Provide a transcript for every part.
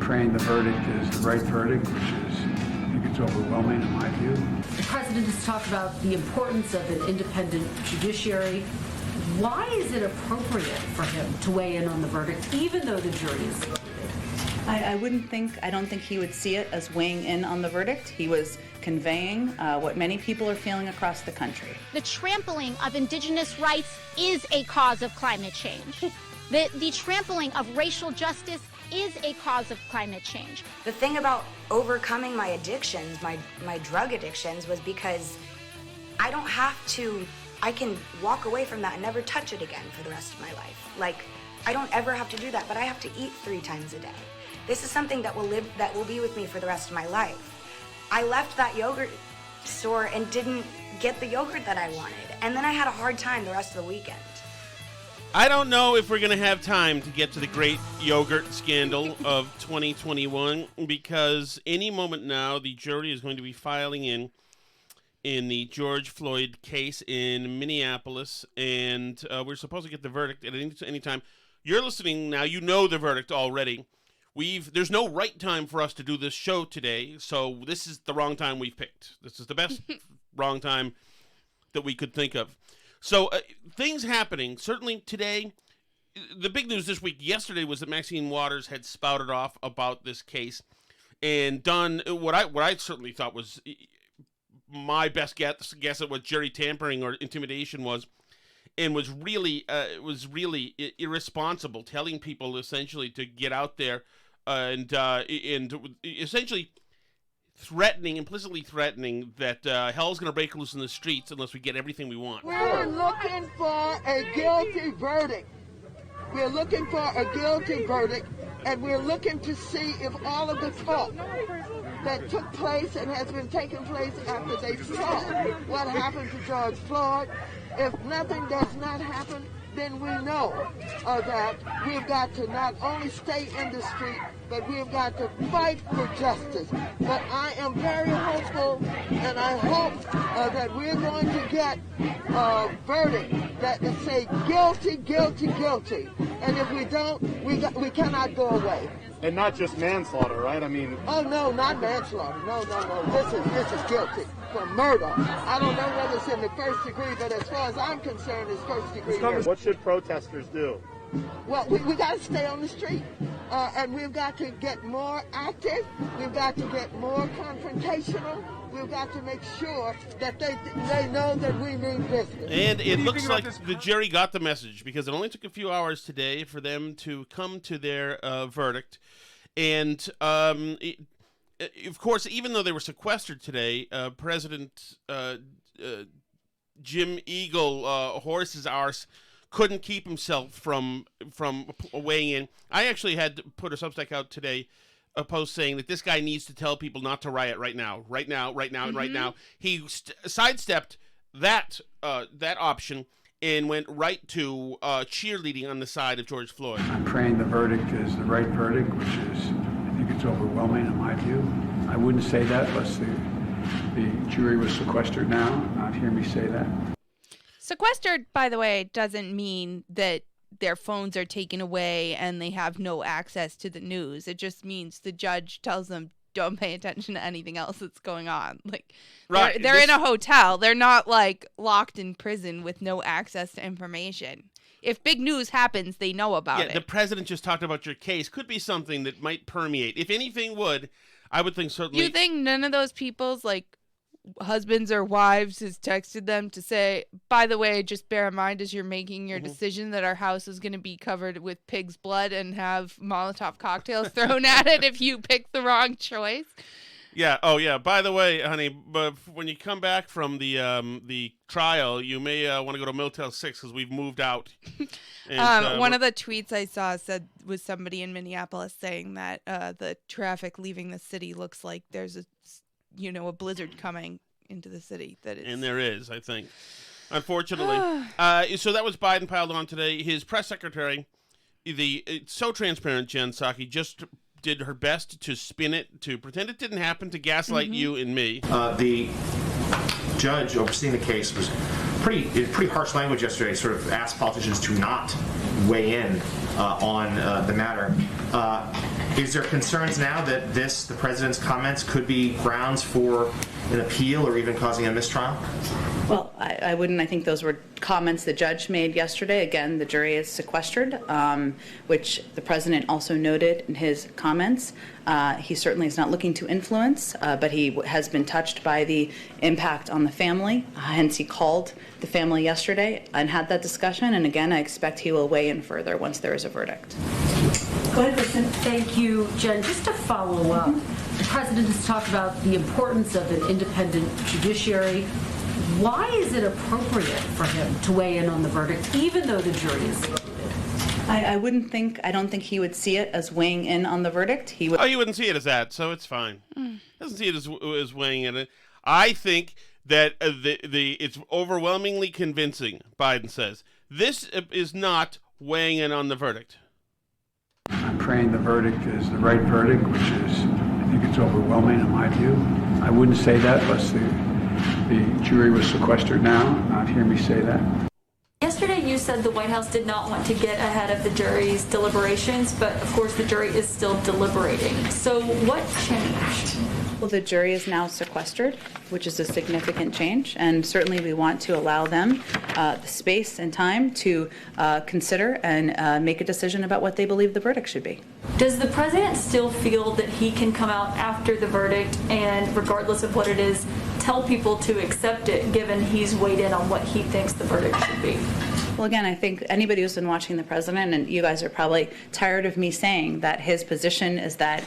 praying the verdict is the right verdict, which is, I think it's overwhelming in my view. The president has talked about the importance of an independent judiciary. Why is it appropriate for him to weigh in on the verdict, even though the jury is secluded? I don't think he would see it as weighing in on the verdict. He was conveying what many people are feeling across the country. The trampling of indigenous rights is a cause of climate change. The trampling of racial justice is a cause of climate change. The thing about overcoming my addictions, my drug addictions, was because I don't have to, I can walk away from that and never touch it again for the rest of my life. Like, I don't ever have to do that, but I have to eat 3 times a day. This is something that will be with me for the rest of my life. I left that yogurt store and didn't get the yogurt that I wanted, and then I had a hard time the rest of the weekend. I don't know if we're going to have time to get to the great yogurt scandal of 2021, because any moment now the jury is going to be filing in the George Floyd case in Minneapolis, and we're supposed to get the verdict at any time. You're listening now, you know the verdict already. There's no right time for us to do this show today, so this is the wrong time we've picked. This is the best wrong time that we could think of. So things happening, certainly today. The big news this week, yesterday, was that Maxine Waters had spouted off about this case and done what I certainly thought was my best guess at what jury tampering or intimidation was, and was really irresponsible, telling people essentially to get out there and essentially implicitly threatening that hell's going to break loose in the streets unless we get everything we want. We're looking for a guilty verdict. We're looking for a guilty verdict, and we're looking to see if all of the talk that took place and has been taking place after they saw what happened to George Floyd, if nothing does not happen, then we know that we've got to not only stay in the street, but we've got to fight for justice. But I am very hopeful, and I hope that we're going to get a verdict that will say guilty, guilty, guilty. And if we don't, we cannot go away. And not just manslaughter, right? I mean... Oh, no, not manslaughter. No. This is guilty for murder. I don't know whether it's in the first degree, but as far as I'm concerned, it's first degree murder. What should protesters do? Well, we got to stay on the street, and we've got to get more active. We've got to get more confrontational. We've got to make sure that they know that we mean business. And it looks like the jury got the message, because it only took a few hours today for them to come to their verdict. And, of course, even though they were sequestered today, President Jim Eagle, Horse's arse, couldn't keep himself from weighing in. I actually had to put a Substack out today, a post saying that this guy needs to tell people not to riot right now, and right now. He sidestepped that option and went right to cheerleading on the side of George Floyd. I'm praying the verdict is the right verdict, which is, I think it's overwhelming in my view. I wouldn't say that unless the jury was sequestered now. Not hear me say that. Sequestered, by the way, doesn't mean that their phones are taken away and they have no access to the news. It just means the judge tells them, don't pay attention to anything else that's going on. Like, right. They're in a hotel. They're not, like, locked in prison with no access to information. If big news happens, they know about it. The president just talked about your case. Could be something that might permeate. If anything would, I would think certainly... You think none of those people's, like, husbands or wives has texted them to say, by the way, just bear in mind as you're making your decision that our house is going to be covered with pig's blood and have Molotov cocktails thrown at it if you pick the wrong choice? Yeah. Oh, yeah. By the way, honey, but when you come back from the trial, you may want to go to Motel 6 because we've moved out. And, one of the tweets I saw was somebody in Minneapolis saying that the traffic leaving the city looks like there's a blizzard coming into the city. And there is, I think, unfortunately. So that was Biden piled on today. His press secretary, it's so transparent, Jen Psaki, just did her best to spin it, to pretend it didn't happen, to gaslight you and me. The judge overseeing the case was pretty harsh language yesterday, sort of asked politicians to not weigh in on the matter. Is there concerns now that the president's comments could be grounds for an appeal or even causing a mistrial? Well, I wouldn't. I think those were comments the judge made yesterday. Again, the jury is sequestered, which the president also noted in his comments. He certainly is not looking to influence, but he has been touched by the impact on the family. Hence, he called the family yesterday and had that discussion. And again, I expect he will weigh in further once there is a verdict. Go ahead, Kristen. Thank you, Jen. Just to follow up, the president has talked about the importance of an independent judiciary. Why is it appropriate for him to weigh in on the verdict, even though the jury is included? I don't think he would see it as weighing in on the verdict. He wouldn't see it as that, so it's fine. Doesn't see it as weighing in it. I think that it's overwhelmingly convincing, Biden says. This is not weighing in on the verdict. I'm praying the verdict is the right verdict, which is, I think it's overwhelming in my view. I wouldn't say that unless the jury was sequestered now, not hear me say that. Yesterday you said the White House did not want to get ahead of the jury's deliberations, but of course the jury is still deliberating. So what changed? Well, the jury is now sequestered, which is a significant change, and certainly we want to allow them the space and time to consider and make a decision about what they believe the verdict should be. Does the president still feel that he can come out after the verdict and, regardless of what it is, tell people to accept it, given he's weighed in on what he thinks the verdict should be? Well, again, I think anybody who's been watching the president, and you guys are probably tired of me saying that his position is that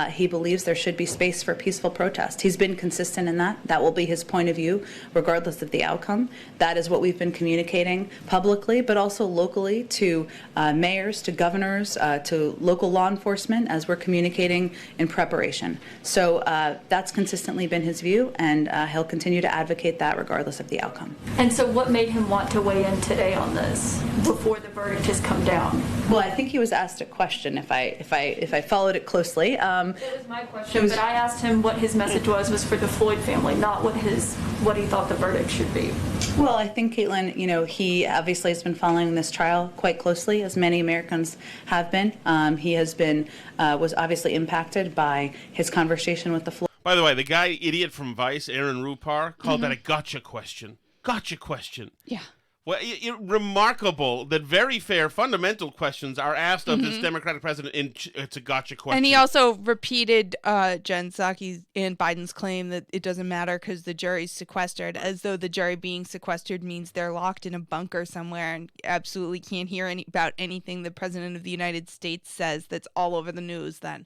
he believes there should be space for peaceful protest. He's been consistent in that. That will be his point of view, regardless of the outcome. That is what we've been communicating publicly, but also locally to mayors, to governors, to local law enforcement, as we're communicating in preparation. So that's consistently been his view, and he'll continue to advocate that regardless of the outcome. And so what made him want to weigh in today on this before the verdict has come down? Well, I think he was asked a question, if I followed it closely. It was my question, but I asked him what his message was for the Floyd family, not what he thought the verdict should be. Well, I think, Caitlin, he obviously has been following this trial quite closely, as many Americans have been. He has been, was obviously impacted by his conversation with the Floyd. By the way, the guy, idiot from Vice, Aaron Rupar, called that a gotcha question. Gotcha question. Yeah. Well, remarkable that very fair, fundamental questions are asked of this Democratic president, and it's a gotcha question. And he also repeated Jen Psaki's and Biden's claim that it doesn't matter because the jury's sequestered, as though the jury being sequestered means they're locked in a bunker somewhere and absolutely can't hear about anything the president of the United States says that's all over the news then.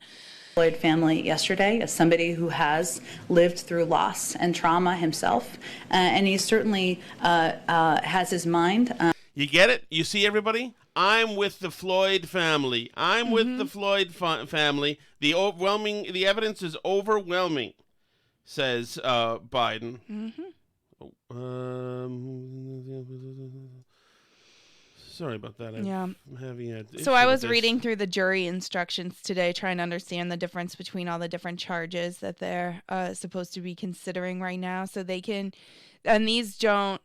Floyd family yesterday as somebody who has lived through loss and trauma himself, and he certainly has his mind. You get it? You see, everybody? I'm with the Floyd family. I'm with the Floyd family. The evidence is overwhelming, says Biden. Sorry about that. I'm having a So I was reading through the jury instructions today, trying to understand the difference between all the different charges that they're supposed to be considering right now. So they can, and these don't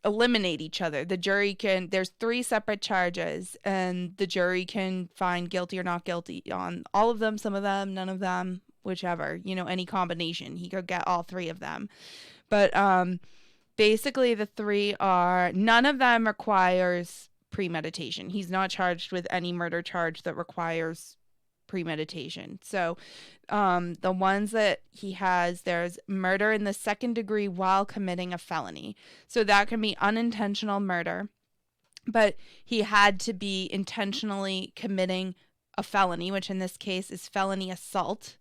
eliminate each other. The jury can, there's 3 separate charges, and the jury can find guilty or not guilty on all of them, some of them, none of them, whichever, any combination. He could get all 3 of them. But basically, the 3 are, none of them requires premeditation. He's not charged with any murder charge that requires premeditation. So the ones that he has, there's murder in the 2nd degree while committing a felony. So that can be unintentional murder, but he had to be intentionally committing a felony, which in this case is felony assault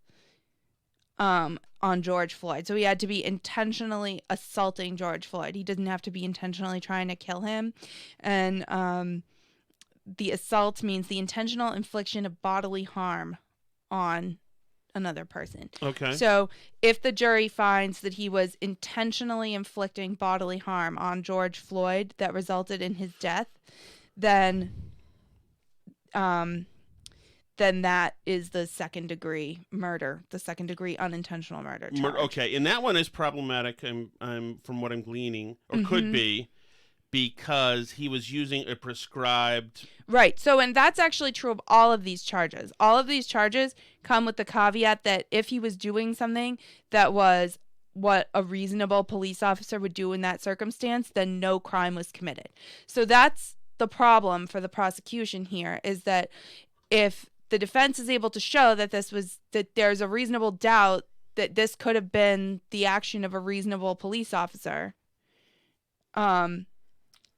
on George Floyd. So he had to be intentionally assaulting George Floyd. He doesn't have to be intentionally trying to kill him. And the assault means the intentional infliction of bodily harm on another person. Okay. So if the jury finds that he was intentionally inflicting bodily harm on George Floyd that resulted in his death, then that is the 2nd degree murder, the 2nd degree unintentional murder charge. Okay, and that one is problematic. I'm from what I'm gleaning, or could be, because he was using a prescribed... Right. So, and that's actually true of all of these charges. All of these charges come with the caveat that if he was doing something that was what a reasonable police officer would do in that circumstance, then no crime was committed. So that's the problem for the prosecution here, is that if the defense is able to show that that there's a reasonable doubt that this could have been the action of a reasonable police officer,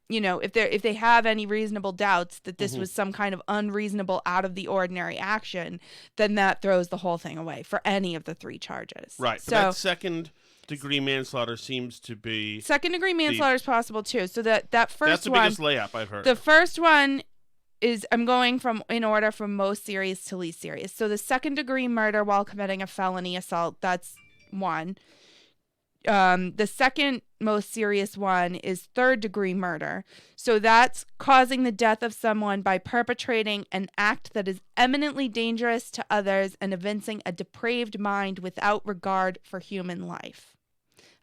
if they have any reasonable doubts that this was some kind of unreasonable, out of the ordinary action, then that throws the whole thing away for any of the 3 charges. Right. So that second-degree manslaughter seems to be... Second-degree manslaughter is possible, too. So that first one... That's the biggest layup I've heard. The first one is, I'm going in order from most serious to least serious. So the second-degree murder while committing a felony assault, that's one. The second most serious one is third-degree murder. So that's causing the death of someone by perpetrating an act that is eminently dangerous to others and evincing a depraved mind without regard for human life.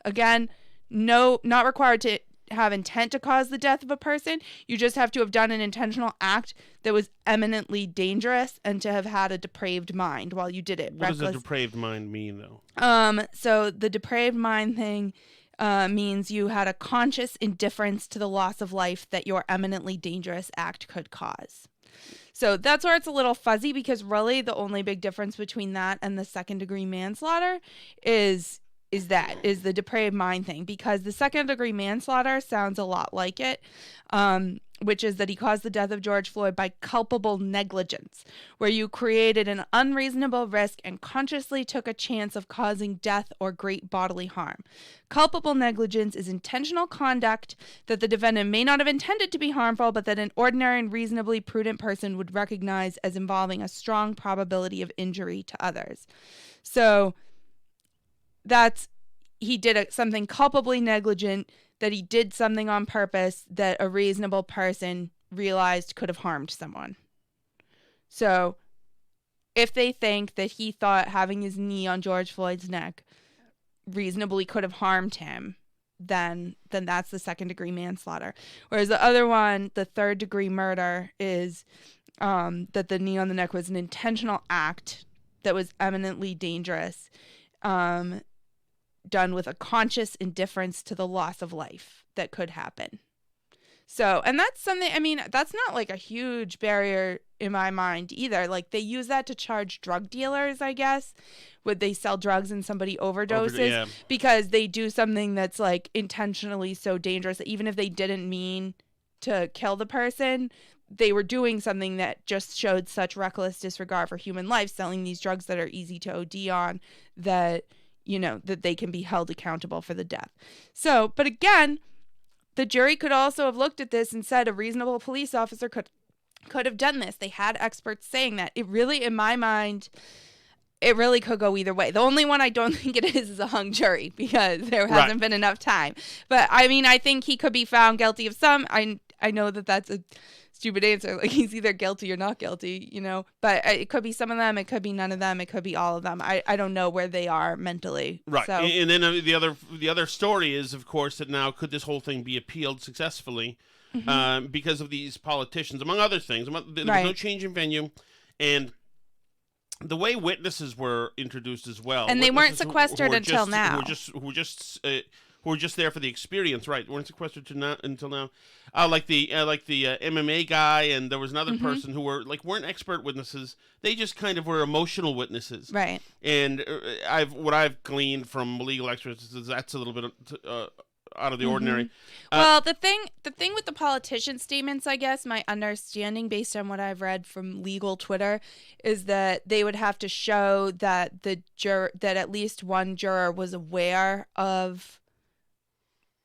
Again, not required to have intent to cause the death of a person. You just have to have done an intentional act that was eminently dangerous and to have had a depraved mind while you did it. What does a depraved mind mean, though? So the depraved mind thing means you had a conscious indifference to the loss of life that your eminently dangerous act could cause. So that's where it's a little fuzzy, because really the only big difference between that and the second-degree manslaughter is the depraved mind thing, because the second-degree manslaughter sounds a lot like it, which is that he caused the death of George Floyd by culpable negligence, where you created an unreasonable risk and consciously took a chance of causing death or great bodily harm. Culpable negligence is intentional conduct that the defendant may not have intended to be harmful, but that an ordinary and reasonably prudent person would recognize as involving a strong probability of injury to others. So he did something culpably negligent, that he did something on purpose that a reasonable person realized could have harmed someone. So if they think that he thought having his knee on George Floyd's neck reasonably could have harmed him, then that's the second-degree manslaughter. Whereas the other one, the third-degree murder, is that the knee on the neck was an intentional act that was eminently dangerous, done with a conscious indifference to the loss of life that could happen. So, and that's something, I mean, that's not like a huge barrier in my mind either. Like, they use that to charge drug dealers, I guess. Would they sell drugs and somebody overdoses? Because they do something that's like intentionally so dangerous that even if they didn't mean to kill the person, they were doing something that just showed such reckless disregard for human life, selling these drugs that are easy to OD on, that that they can be held accountable for the death. So, but again, the jury could also have looked at this and said a reasonable police officer could have done this. They had experts saying that. It really, in my mind, it really could go either way. The only one I don't think it is a hung jury, because there hasn't been enough time. But I mean, I think he could be found guilty of some. I know that that's a stupid answer. Like, he's either guilty or not guilty, but it could be some of them. It could be none of them. It could be all of them. I don't know where they are mentally. Right. So. And then the other story is, of course, that now could this whole thing be appealed successfully because of these politicians, among other things. There was no change in venue, and the way witnesses were introduced as well. And they weren't sequestered until now. Who were just there for the experience, right? Weren't sequestered until now. Like the MMA guy, and there was another person who weren't expert witnesses. They just kind of were emotional witnesses, right? And what I've gleaned from legal experts is that's a little bit out of the ordinary. Well, the thing with the politician statements, I guess, my understanding based on what I've read from legal Twitter, is that they would have to show that that at least one juror was aware of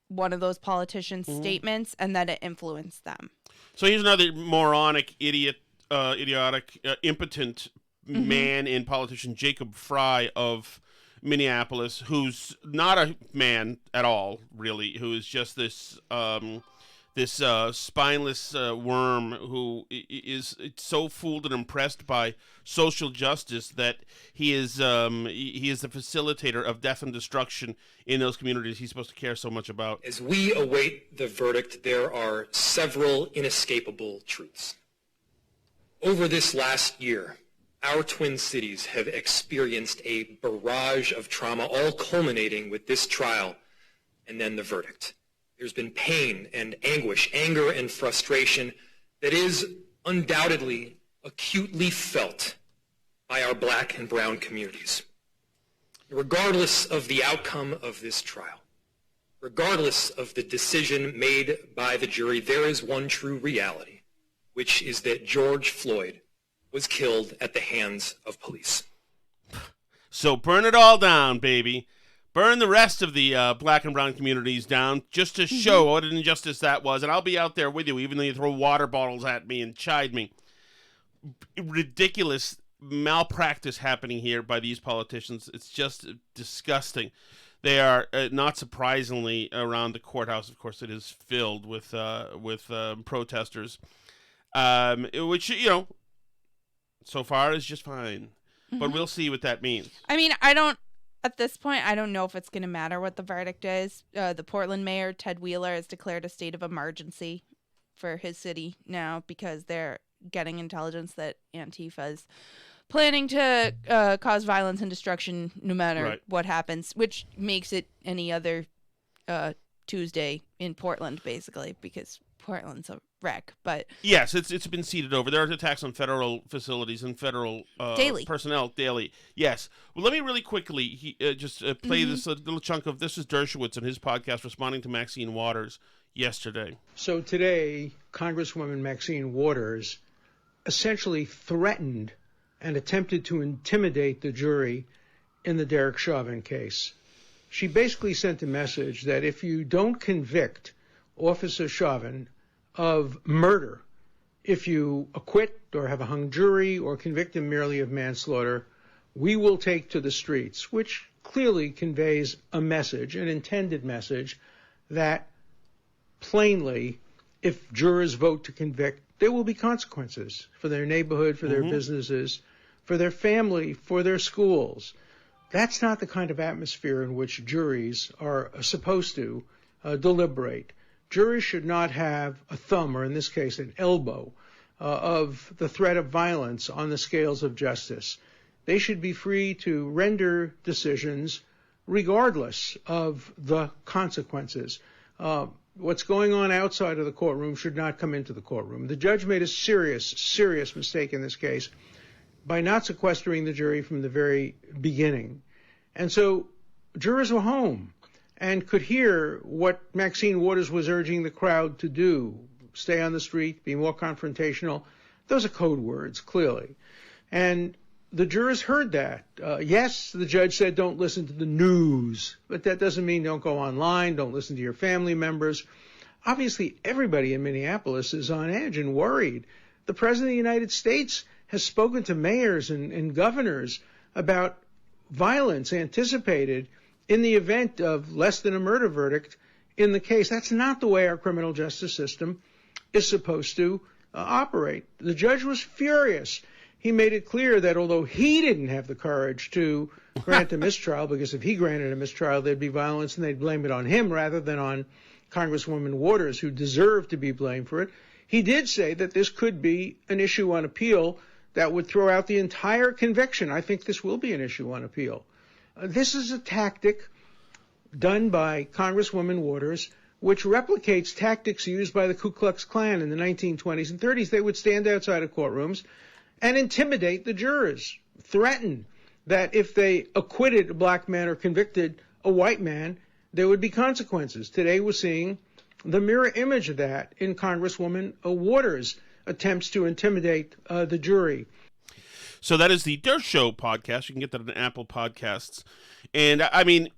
one of those politicians' statements and that it influenced them. So here's another moronic, idiotic, impotent man and politician, Jacob Fry of Minneapolis, who's not a man at all, really, who is just this this spineless worm who is so fooled and impressed by social justice that he is the facilitator of death and destruction in those communities he's supposed to care so much about. As we await the verdict, there are several inescapable truths. Over this last year, our Twin Cities have experienced a barrage of trauma, all culminating with this trial and then the verdict. There's been pain and anguish, anger and frustration that is undoubtedly acutely felt by our Black and brown communities. Regardless of the outcome of this trial, regardless of the decision made by the jury, there is one true reality, which is that George Floyd was killed at the hands of police. So burn it all down, baby. Burn the rest of the Black and brown communities down just to show what an injustice that was. And I'll be out there with you, even though you throw water bottles at me and chide me. Ridiculous malpractice happening here by these politicians. It's just disgusting. They are, not surprisingly, around the courthouse. Of course, it is filled with protesters, which, so far is just fine. But we'll see what that means. I mean, at this point, I don't know if it's going to matter what the verdict is. The Portland mayor, Ted Wheeler, has declared a state of emergency for his city now because they're getting intelligence that Antifa is planning to cause violence and destruction no matter what happens, which makes it any other Tuesday in Portland, basically, because Portland's a wreck. But yes, it's been seeded over. There are attacks on federal facilities and federal personnel daily. Yes. Well, let me really quickly just play this little chunk of this is Dershowitz in his podcast responding to Maxine Waters yesterday. So today, Congresswoman Maxine Waters essentially threatened and attempted to intimidate the jury in the Derek Chauvin case. She basically sent a message that if you don't convict Officer Chauvin of murder, if you acquit or have a hung jury or convict him merely of manslaughter, we will take to the streets, which clearly conveys a message, an intended message, that plainly, if jurors vote to convict, there will be consequences for their neighborhood, for their businesses, for their family, for their schools. That's not the kind of atmosphere in which juries are supposed to deliberate. Juries should not have a thumb, or in this case, an elbow, of the threat of violence on the scales of justice. They should be free to render decisions regardless of the consequences. What's going on outside of the courtroom should not come into the courtroom. The judge made a serious mistake in this case by not sequestering the jury from the very beginning. And so jurors were home and could hear what Maxine Waters was urging the crowd to do: stay on the street, be more confrontational. Those are code words, clearly. And the jurors heard that. Yes, the judge said don't listen to the news, but that doesn't mean don't go online, don't listen to your family members. Obviously, everybody in Minneapolis is on edge and worried. The President of the United States has spoken to mayors and governors about violence anticipated in the event of less than a murder verdict in the case. That's not the way our criminal justice system is supposed to operate. The judge was furious. He made it clear that although he didn't have the courage to grant a mistrial, because if he granted a mistrial, there'd be violence and they'd blame it on him rather than on Congresswoman Waters, who deserved to be blamed for it, he did say that this could be an issue on appeal that would throw out the entire conviction. I think this will be an issue on appeal. This is a tactic done by Congresswoman Waters, which replicates tactics used by the Ku Klux Klan in the 1920s and 30s. They would stand outside of courtrooms and intimidate the jurors, threaten that if they acquitted a black man or convicted a white man, there would be consequences. Today we're seeing the mirror image of that in Congresswoman Waters' attempts to intimidate the jury. So that is the Der Show podcast. You can get that on Apple Podcasts. And, I mean,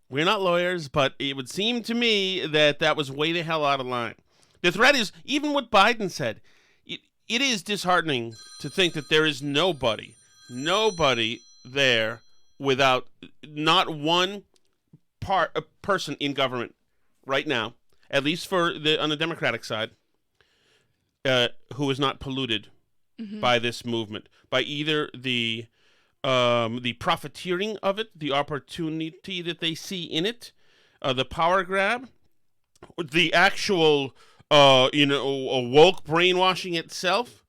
we're not lawyers, but it would seem to me that that was way the hell out of line. The threat is, even what Biden said, it is disheartening to think that there is nobody there without not one person in government right now at least on the Democratic side, who is not polluted by this movement, by either the profiteering of it, the opportunity that they see in it, the power grab, the actual, woke brainwashing itself,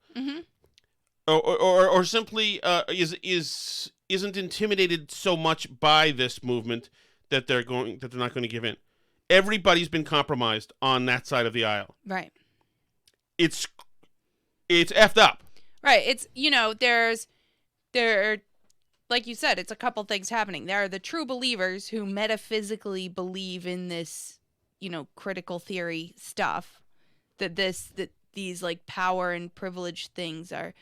or simply isn't intimidated so much by this movement that they're not going to give in. Everybody's been compromised on that side of the aisle. Right. It's effed up. Right. It's, there, like you said, it's a couple things happening. There are the true believers who metaphysically believe in this, critical theory stuff, that these like power and privilege things are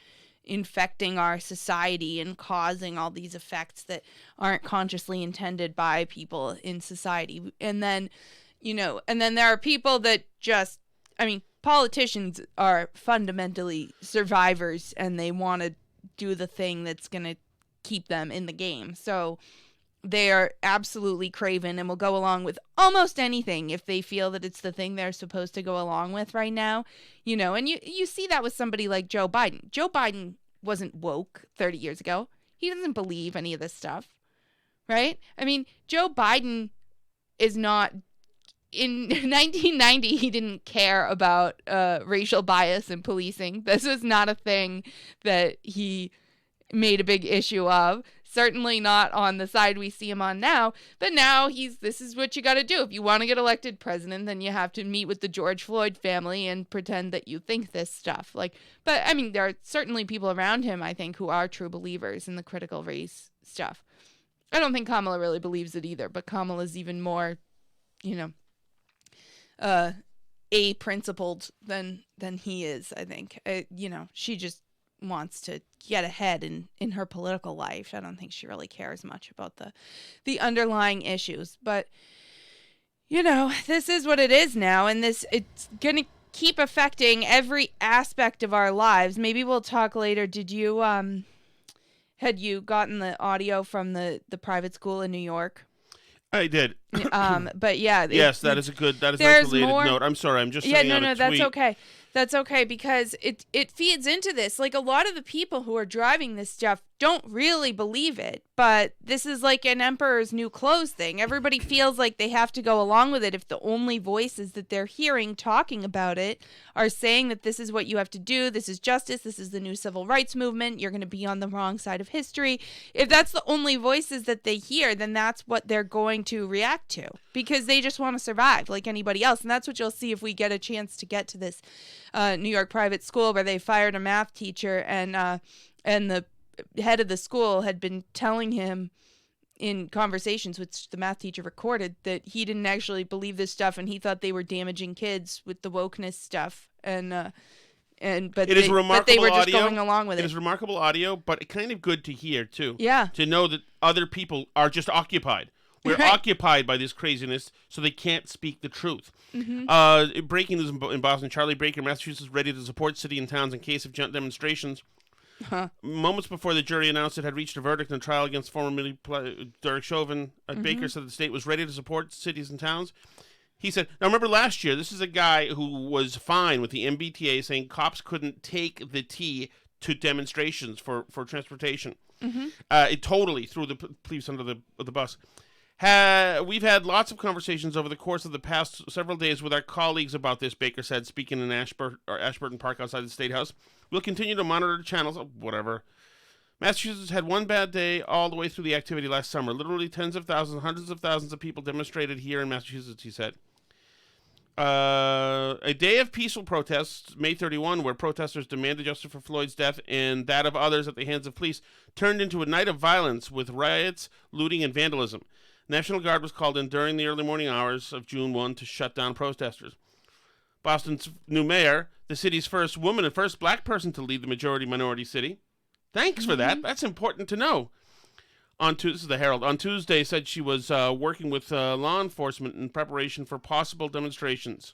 infecting our society and causing all these effects that aren't consciously intended by people in society. And then, there are people that just, politicians are fundamentally survivors and they want to do the thing that's going to keep them in the game. So they are absolutely craven and will go along with almost anything if they feel that it's the thing they're supposed to go along with right now. And you see that with somebody like Joe Biden. Joe Biden wasn't woke 30 years ago. He doesn't believe any of this stuff, right? Joe Biden is not... In 1990, he didn't care about racial bias in policing. This was not a thing that he made a big issue of. Certainly not on the side we see him on now. But now this is what you got to do. If you want to get elected president, then you have to meet with the George Floyd family and pretend that you think this stuff. But there are certainly people around him, I think, who are true believers in the critical race stuff. I don't think Kamala really believes it either, but Kamala's even more, principled than he is, I think. She just wants to get ahead in her political life. I don't think she really cares much about the underlying issues. But, this is what it is now, and it's going to keep affecting every aspect of our lives. Maybe we'll talk later. Did you, had you gotten the audio from the private school in New York? I did. But yeah. Yes, that is a related note. I'm sorry, I'm just saying out a tweet. That's okay. That's okay, because it feeds into this. Like, a lot of the people who are driving this stuff don't really believe it, but this is like an emperor's new clothes thing. Everybody feels like they have to go along with it if the only voices that they're hearing talking about it are saying that this is what you have to do, this is justice, this is the new civil rights movement, you're going to be on the wrong side of history. If that's the only voices that they hear, then that's what they're going to react to, because they just want to survive like anybody else. And that's what you'll see if we get a chance to get to this New York private school where they fired a math teacher, and the head of the school had been telling him in conversations, which the math teacher recorded, that he didn't actually believe this stuff and he thought they were damaging kids with the wokeness stuff, but they were just going along with it. It is remarkable audio, but kind of good to hear too. Yeah. To know that other people are just occupied. We're occupied by this craziness, so they can't speak the truth. Breaking news in Boston: Charlie Baker, Massachusetts, ready to support city and towns in case of demonstrations. Moments before the jury announced it had reached a verdict in a trial against former Derek Chauvin, Baker said the state was ready to support cities and towns. He said, now remember last year, this is a guy who was fine with the MBTA saying cops couldn't take the T to demonstrations for transportation. It totally threw the police under the bus. We've had lots of conversations over the course of the past several days with our colleagues about this, Baker said, speaking in Ashburton Park outside the State House. We'll continue to monitor the channels, whatever. Massachusetts had one bad day all the way through the activity last summer. Literally tens of thousands, hundreds of thousands of people demonstrated here in Massachusetts, he said. A day of peaceful protests, May 31, where protesters demanded justice for Floyd's death and that of others at the hands of police, turned into a night of violence with riots, looting, and vandalism. National Guard was called in during the early morning hours of June 1 to shut down protesters. Boston's new mayor, the city's first woman and first black person to lead the majority-minority city. Thanks for that. That's important to know. This is the Herald. On Tuesday, said she was working with law enforcement in preparation for possible demonstrations.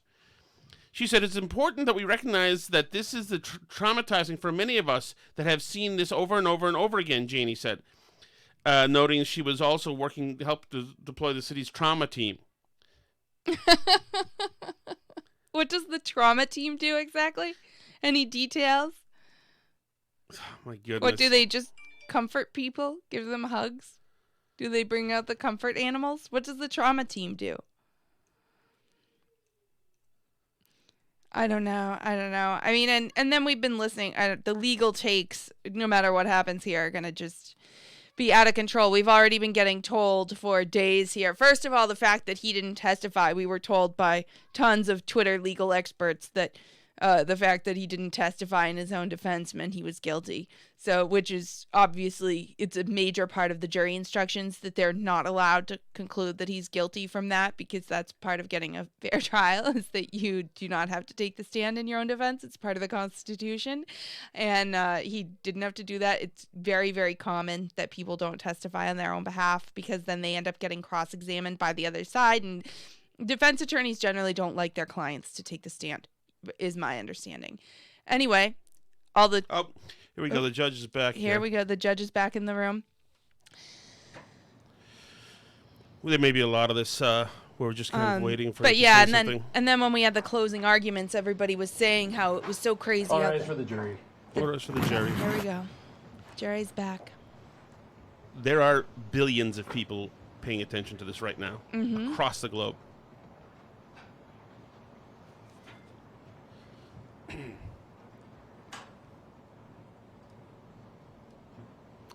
She said, it's important that we recognize that this is traumatizing for many of us that have seen this over and over and over again, Janie said, noting she was also working to help deploy the city's trauma team. What does the trauma team do exactly? Any details? Oh, my goodness. What, do they just comfort people? Give them hugs? Do they bring out the comfort animals? What does the trauma team do? I don't know. I mean, and then we've been listening. The legal takes, no matter what happens here, are going to just be out of control. We've already been getting told for days here. First of all, the fact that he didn't testify. We were told by tons of Twitter legal experts that the fact that he didn't testify in his own defense meant he was guilty. So, which is obviously, it's a major part of the jury instructions that they're not allowed to conclude that he's guilty from that, because that's part of getting a fair trial, is that you do not have to take the stand in your own defense. It's part of the Constitution. And he didn't have to do that. It's very, very common that people don't testify on their own behalf, because then they end up getting cross-examined by the other side. And defense attorneys generally don't like their clients to take the stand, is my understanding. Anyway, all the... Oh, here we go. The judge is back. Here we go. The judge is back in the room. Well, there may be a lot of this we're just kind of waiting for. But yeah, and then when we had the closing arguments, everybody was saying how it was so crazy. All rise for the jury. All rise for the jury. Here we go. Jury's back. There are billions of people paying attention to this right now across the globe.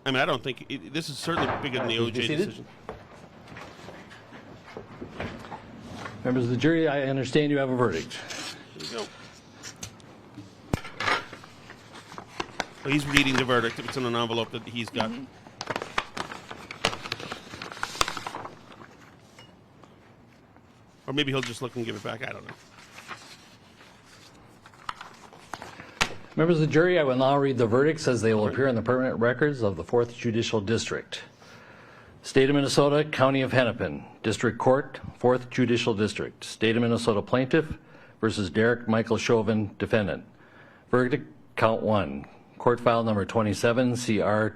I mean, I don't think this is certainly bigger than the OJ decision. Members of the jury, I understand you have a verdict. Here we go. Well, he's reading the verdict. It's in an envelope that he's got. Or maybe he'll just look and give it back. I don't know. Members of the jury, I will now read the verdicts as they will appear in the permanent records of the 4th Judicial District. State of Minnesota, County of Hennepin, District Court, 4th Judicial District. State of Minnesota Plaintiff versus Derek Michael Chauvin, Defendant. Verdict, Count 1. Court File Number 27, CR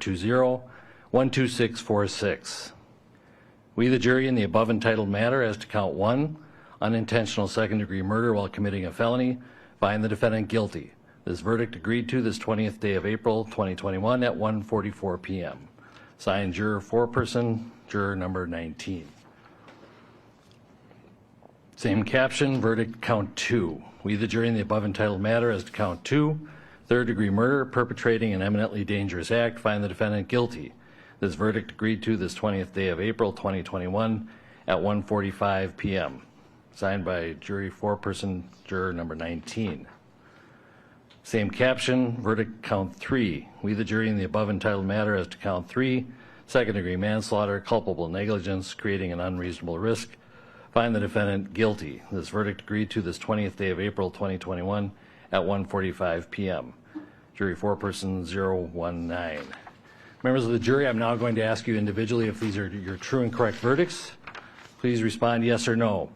20-12646. We, the jury, in the above entitled matter as to Count 1, unintentional second-degree murder while committing a felony, find the defendant guilty. This verdict agreed to this 20th day of April, 2021 at 1:44 p.m. Signed, juror foreperson, juror number 19. Same caption, verdict count 2. We, the jury, in the above entitled matter as to count 2, third-degree murder, perpetrating an eminently dangerous act, find the defendant guilty. This verdict agreed to this 20th day of April, 2021 at 1:45 p.m. Signed by jury foreperson, juror number 19. Same caption, verdict count 3. We, the jury, in the above entitled matter as to count 3, second-degree manslaughter, culpable negligence, creating an unreasonable risk, find the defendant guilty. This verdict agreed to this 20th day of April, 2021 at 1:45 p.m. Jury foreperson 019. Members of the jury, I'm now going to ask you individually if these are your true and correct verdicts. Please respond yes or no.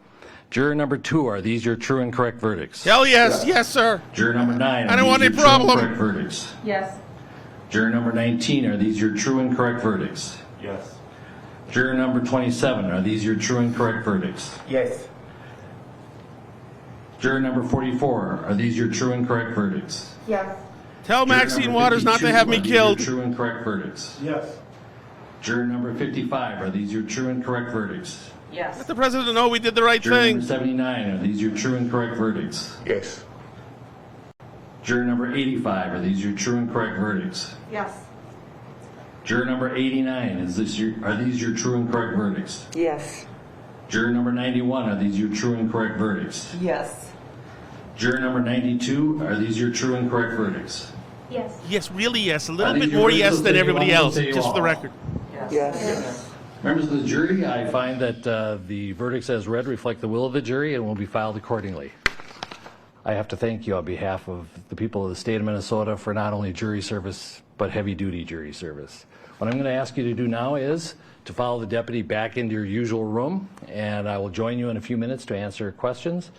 Juror number 2, are these your true and correct verdicts? Hell yes, yes, sir. Juror number 9, I don't want any problem. Correct verdicts? Yes. Juror number 19, are these your true and correct verdicts? Yes. Juror number 27, are these your true and correct verdicts? Yes. Juror number 44, are these your true and correct verdicts? Yes. Tell Maxine Waters not to have me killed. True and correct verdicts. Yes. Juror number 55, are these your true and correct verdicts? Yes. Let the president know we did the right Juror thing. number 79, are these your true and correct verdicts? Yes. Juror number 85, are these your true and correct verdicts? Yes. Juror number 89, are these your true and correct verdicts? Yes. Juror number 91, are these your true and correct verdicts? Yes. Juror number 92, are these your true and correct verdicts? Yes. Yes, really yes. A little Are these bit your more verdicts yes than that you everybody want else, to say just for the all? record. Yes. Members of the jury, I find that the verdicts as read reflect the will of the jury and will be filed accordingly. I have to thank you on behalf of the people of the state of Minnesota for not only jury service, but heavy-duty jury service. What I'm going to ask you to do now is to follow the deputy back into your usual room, and I will join you in a few minutes to answer questions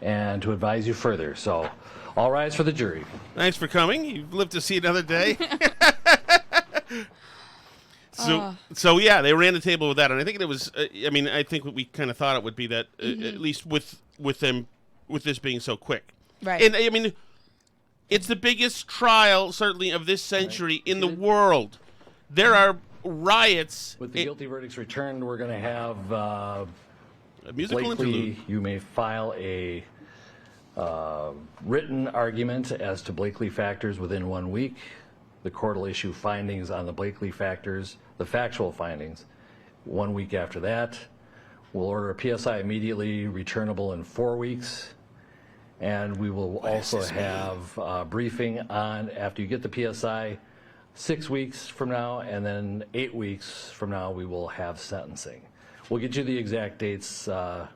and to advise you further. So, all rise for the jury. Thanks for coming. You've lived to see another day. So yeah, they ran the table with that, and I think it was. I mean, I think what we kind of thought it would be that at least with with this being so quick. Right. And I mean, it's the biggest trial, certainly, of this century in the world. There are riots. With the guilty verdicts returned, we're going to have a musical Blakely, interlude. you may file a written argument as to Blakely factors within 1 week. The court will issue findings on the Blakely factors, the factual findings, 1 week after that. We'll order a PSI immediately, returnable in 4 weeks. And we will also have a briefing on, after you get the PSI, 6 weeks from now, and then 8 weeks from now, we will have sentencing. We'll get you the exact dates in a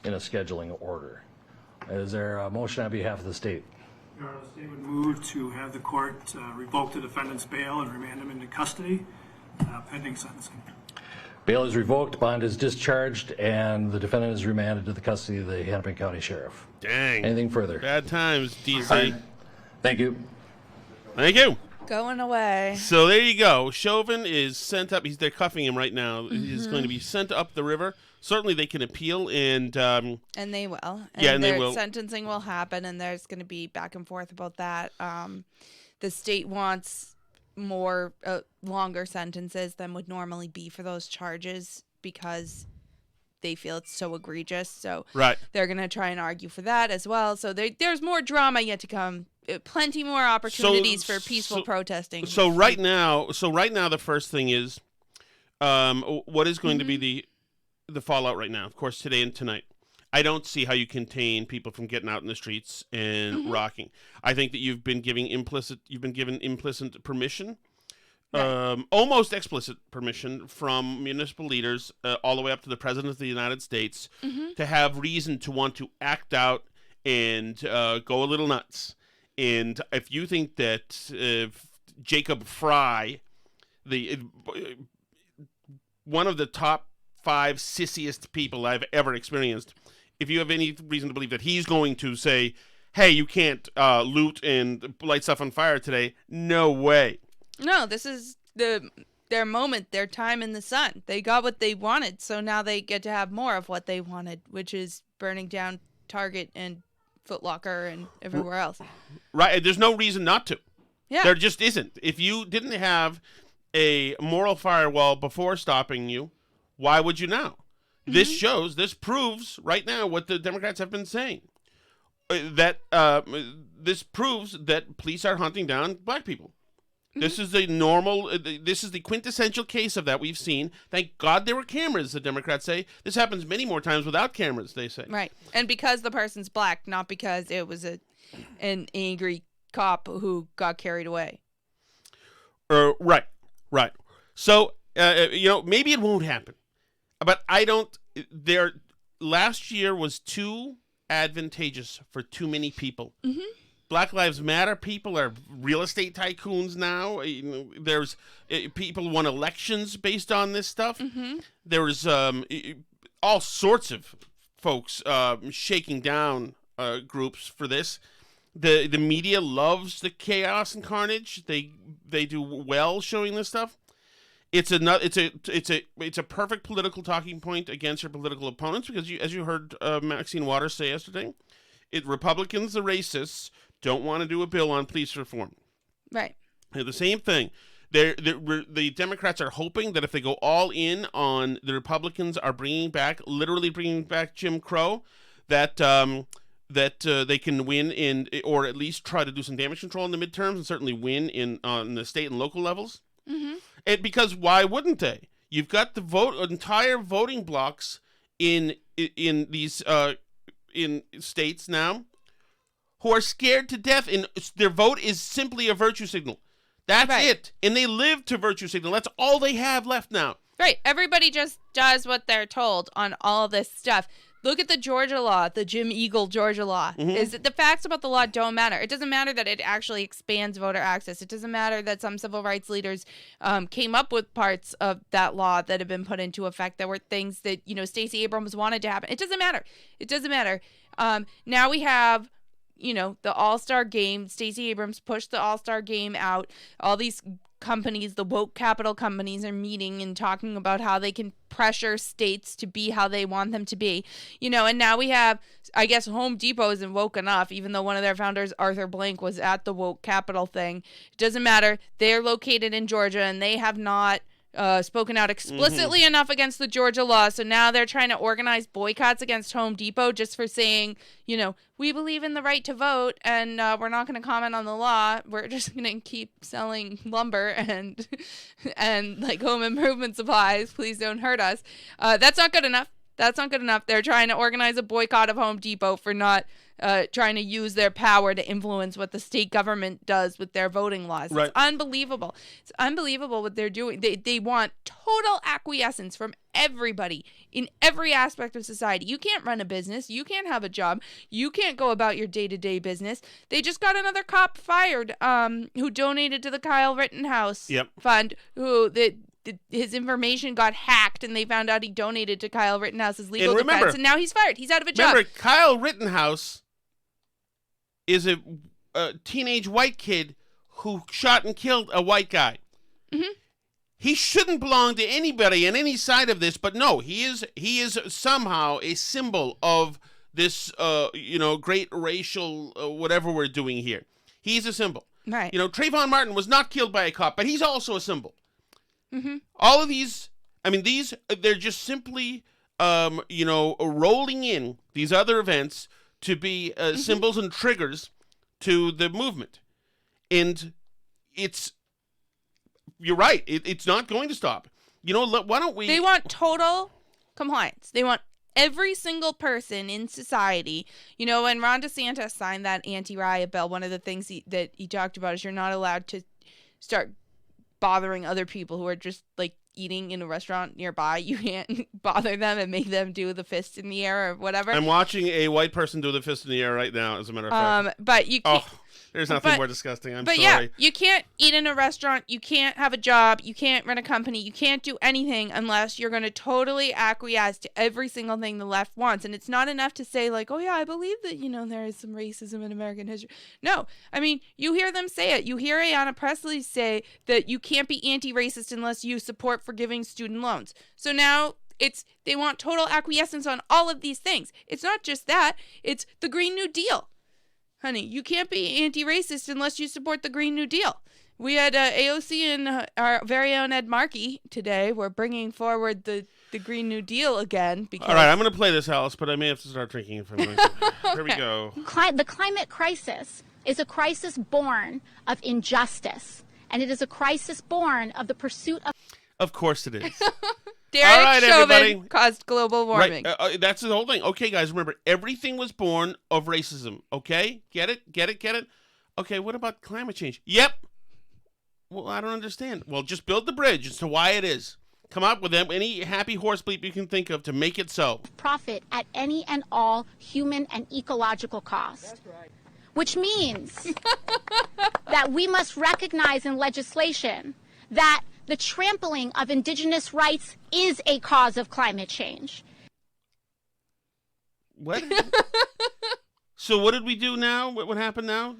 scheduling order. Is there a motion on behalf of the state? Your Honor, the state would move to have the court revoke the defendant's bail and remand him into custody pending sentencing. Bail is revoked, bond is discharged, and the defendant is remanded to the custody of the Hennepin County Sheriff. Dang. Anything further? Bad times, DC. Right. Thank you. Thank you. Going away. So there you go. Chauvin is sent up. They're cuffing him right now. He's going to be sent up the river. Certainly they can appeal, and they will. And they will. Sentencing will happen, and there's going to be back and forth about that. The state wants more longer sentences than would normally be for those charges because they feel it's so egregious. So they're going to try and argue for that as well. So there's more drama yet to come. Plenty more opportunities for peaceful protesting. So right now, the first thing is, what is going to be the fallout right now? Of course, today and tonight. I don't see how you contain people from getting out in the streets and rocking. I think that you've been given implicit permission, almost explicit permission from municipal leaders all the way up to the President of the United States to have reason to want to act out and go a little nuts. And if you think that Jacob Fry, one of the top 5 sissiest people I've ever experienced, if you have any reason to believe that he's going to say, hey, you can't loot and light stuff on fire today, no way. No, this is their moment, their time in the sun. They got what they wanted, so now they get to have more of what they wanted, which is burning down Target and Foot Locker and everywhere else. Right, there's no reason not to. Yeah. There just isn't. If you didn't have a moral firewall before stopping you, why would you now? This proves right now what the Democrats have been saying. That this proves that police are hunting down black people. This is this is the quintessential case of that we've seen. Thank God there were cameras, the Democrats say. This happens many more times without cameras, they say. Right. And because the person's black, not because it was an angry cop who got carried away. Right. So, maybe it won't happen. But last year was too advantageous for too many people. Black Lives Matter people are real estate tycoons now. There's people won elections based on this stuff. There was all sorts of folks shaking down groups for this. The media loves the chaos and carnage. They do well showing this stuff. It's a perfect political talking point against your political opponents because as you heard Maxine Waters say yesterday, Republicans, the racists, don't want to do a bill on police reform. Right. And the same thing. The Democrats are hoping that if they go all in on the Republicans are literally bringing back Jim Crow, that they can win or at least try to do some damage control in the midterms and certainly win on the state and local levels. And because why wouldn't they? You've got the entire voting blocks in these in states now who are scared to death, and their vote is simply a virtue signal. That's it. And they live to virtue signal. That's all they have left now. Right. Everybody just does what they're told on all this stuff. Look at the Georgia law, the Jim Eagle Georgia law. Is that the facts about the law don't matter. It doesn't matter that it actually expands voter access. It doesn't matter that some civil rights leaders came up with parts of that law that have been put into effect. There were things that, Stacey Abrams wanted to happen. It doesn't matter. Now we have, the All-Star game. Stacey Abrams pushed the All-Star game out. All these companies, the woke capital companies, are meeting and talking about how they can pressure states to be how they want them to be. And now we have, I guess, Home Depot isn't woke enough, even though one of their founders, Arthur Blank, was at the woke capital thing. It doesn't matter. They're located in Georgia, and they have not spoken out explicitly enough against the Georgia law. So now they're trying to organize boycotts against Home Depot just for saying, we believe in the right to vote, and we're not going to comment on the law. We're just going to keep selling lumber and like home improvement supplies. Please don't hurt us. That's not good enough. That's not good enough. They're trying to organize a boycott of Home Depot for not trying to use their power to influence what the state government does with their voting laws. Right. It's unbelievable. It's unbelievable what they're doing. They want total acquiescence from everybody in every aspect of society. You can't run a business. You can't have a job. You can't go about your day-to-day business. They just got another cop fired who donated to the Kyle Rittenhouse fund, his information got hacked, and they found out he donated to Kyle Rittenhouse's legal defense, and now he's fired. He's out of a job. Remember, Kyle Rittenhouse is a teenage white kid who shot and killed a white guy. Mm-hmm. He shouldn't belong to anybody on any side of this, but no, he is somehow a symbol of this, great racial whatever we're doing here. He's a symbol. Right. Trayvon Martin was not killed by a cop, but he's also a symbol. Mm-hmm. All of these, they're just simply, rolling in these other events to be symbols and triggers to the movement. And you're right, it's not going to stop. Why don't we... They want total compliance. They want every single person in society. When Ron DeSantis signed that anti-riot bill, one of the things that he talked about is you're not allowed to start bothering other people who are just like eating in a restaurant nearby. You can't bother them and make them do the fist in the air or whatever. I'm watching a white person do the fist in the air right now, as a matter of fact. But you can't... There's nothing more disgusting. I'm sorry. But yeah, you can't eat in a restaurant. You can't have a job. You can't run a company. You can't do anything unless you're going to totally acquiesce to every single thing the left wants. And it's not enough to say like, oh yeah, I believe that, there is some racism in American history. No, you hear them say it. You hear Ayanna Pressley say that you can't be anti-racist unless you support forgiving student loans. So now they want total acquiescence on all of these things. It's not just that. It's the Green New Deal. Honey, you can't be anti-racist unless you support the Green New Deal. We had AOC and our very own Ed Markey today. We're bringing forward the Green New Deal again. Because... All right, I'm going to play this, Alice, but I may have to start drinking if I'm going to. Here we go. The climate crisis is a crisis born of injustice, and it is a crisis born of the pursuit of... Of course it is. Derek Chauvin caused global warming. Right. That's the whole thing. Okay, guys, remember, everything was born of racism. Okay? Get it? Okay, what about climate change? Yep. Well, I don't understand. Well, just build the bridge as to why it is. Come up with any happy horse bleep you can think of to make it so. Profit at any and all human and ecological cost. That's right. Which means that we must recognize in legislation that the trampling of indigenous rights is a cause of climate change. What? So what did we do now? What happened now?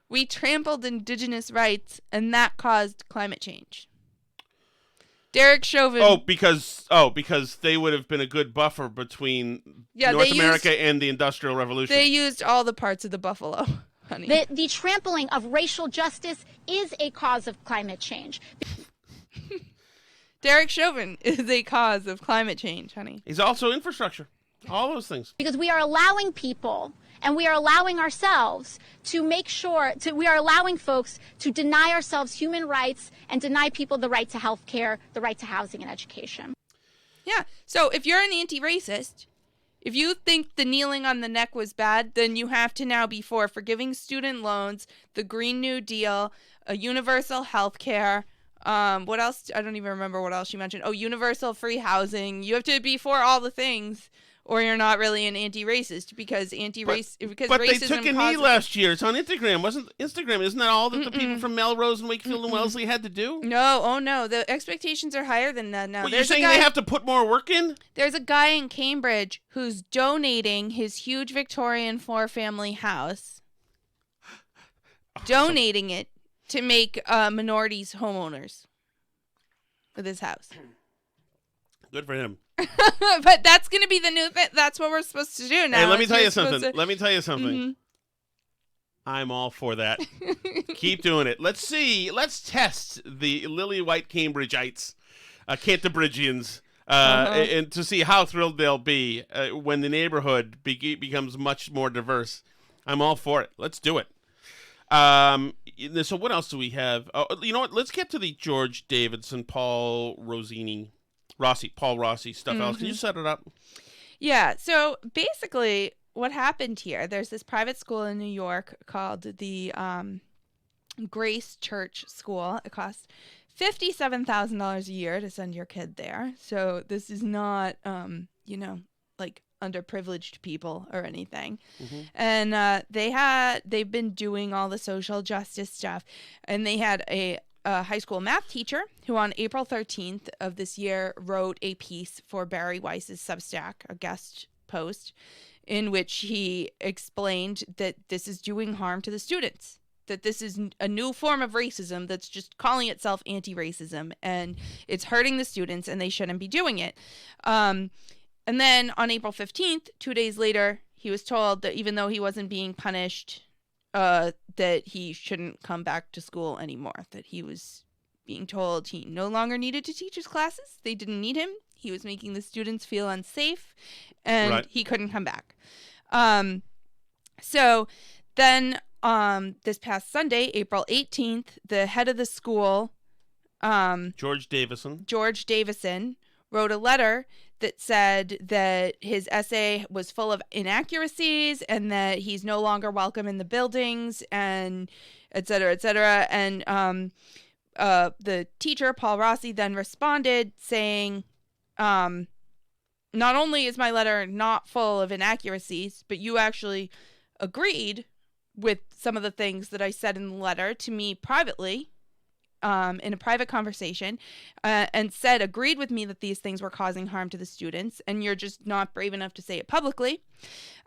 We trampled indigenous rights, and that caused climate change. Derek Chauvin. Because they would have been a good buffer between North America and the Industrial Revolution. They used all the parts of the buffalo, honey. The trampling of racial justice is a cause of climate change. Derek Chauvin is a cause of climate change, honey. He's also infrastructure. All those things. Because we are allowing people and we are allowing ourselves to we are allowing folks to deny ourselves human rights and deny people the right to health care, the right to housing and education. Yeah. So if you're an anti-racist, if you think the kneeling on the neck was bad, then you have to now be for forgiving student loans, the Green New Deal, universal health care. What else? I don't even remember what else you mentioned. Oh, universal free housing. You have to be for all the things, or you're not really an anti-racist because racism. But they took a knee last year. It's on Instagram, Isn't that all that the people from Melrose and Wakefield and Wellesley had to do? No, oh no. The expectations are higher than that now. Well, you're saying they have to put more work in? There's a guy in Cambridge who's donating his huge Victorian 4-family house donating it to make minorities homeowners with his house. Good for him. But that's going to be the new thing. That's what we're supposed to do now. Hey, let me tell you something. Mm-hmm. I'm all for that. Keep doing it. Let's see. Let's test the Lily White Cambridgeites, Canterbridgians, and to see how thrilled they'll be when the neighborhood becomes much more diverse. I'm all for it. Let's do it. So what else do we have? Oh, you know what? Let's get to the George Davidson, Paul Rossi stuff. Alice, can you set it up? Yeah. So basically, what happened here? There's this private school in New York called the Grace Church School. It costs $57,000 a year to send your kid there. So this is not, like underprivileged people or anything. Mm-hmm. And they've been doing all the social justice stuff, and they had a high school math teacher who on April 13th of this year wrote a piece for Barry Weiss's Substack, a guest post, in which he explained that this is doing harm to the students, that this is a new form of racism that's just calling itself anti-racism, and it's hurting the students, and they shouldn't be doing it. And then on April 15th, 2 days later, he was told that even though he wasn't being punished, that he shouldn't come back to school anymore, that he was being told he no longer needed to teach his classes. They didn't need him. He was making the students feel unsafe, and he couldn't come back. So then this past Sunday, April 18th, the head of the school, George Davison, wrote a letter that said that his essay was full of inaccuracies and that he's no longer welcome in the buildings, and et cetera, et cetera. And the teacher, Paul Rossi, then responded saying, not only is my letter not full of inaccuracies, but you actually agreed with some of the things that I said in the letter to me privately, in a private conversation, and agreed with me that these things were causing harm to the students, and you're just not brave enough to say it publicly.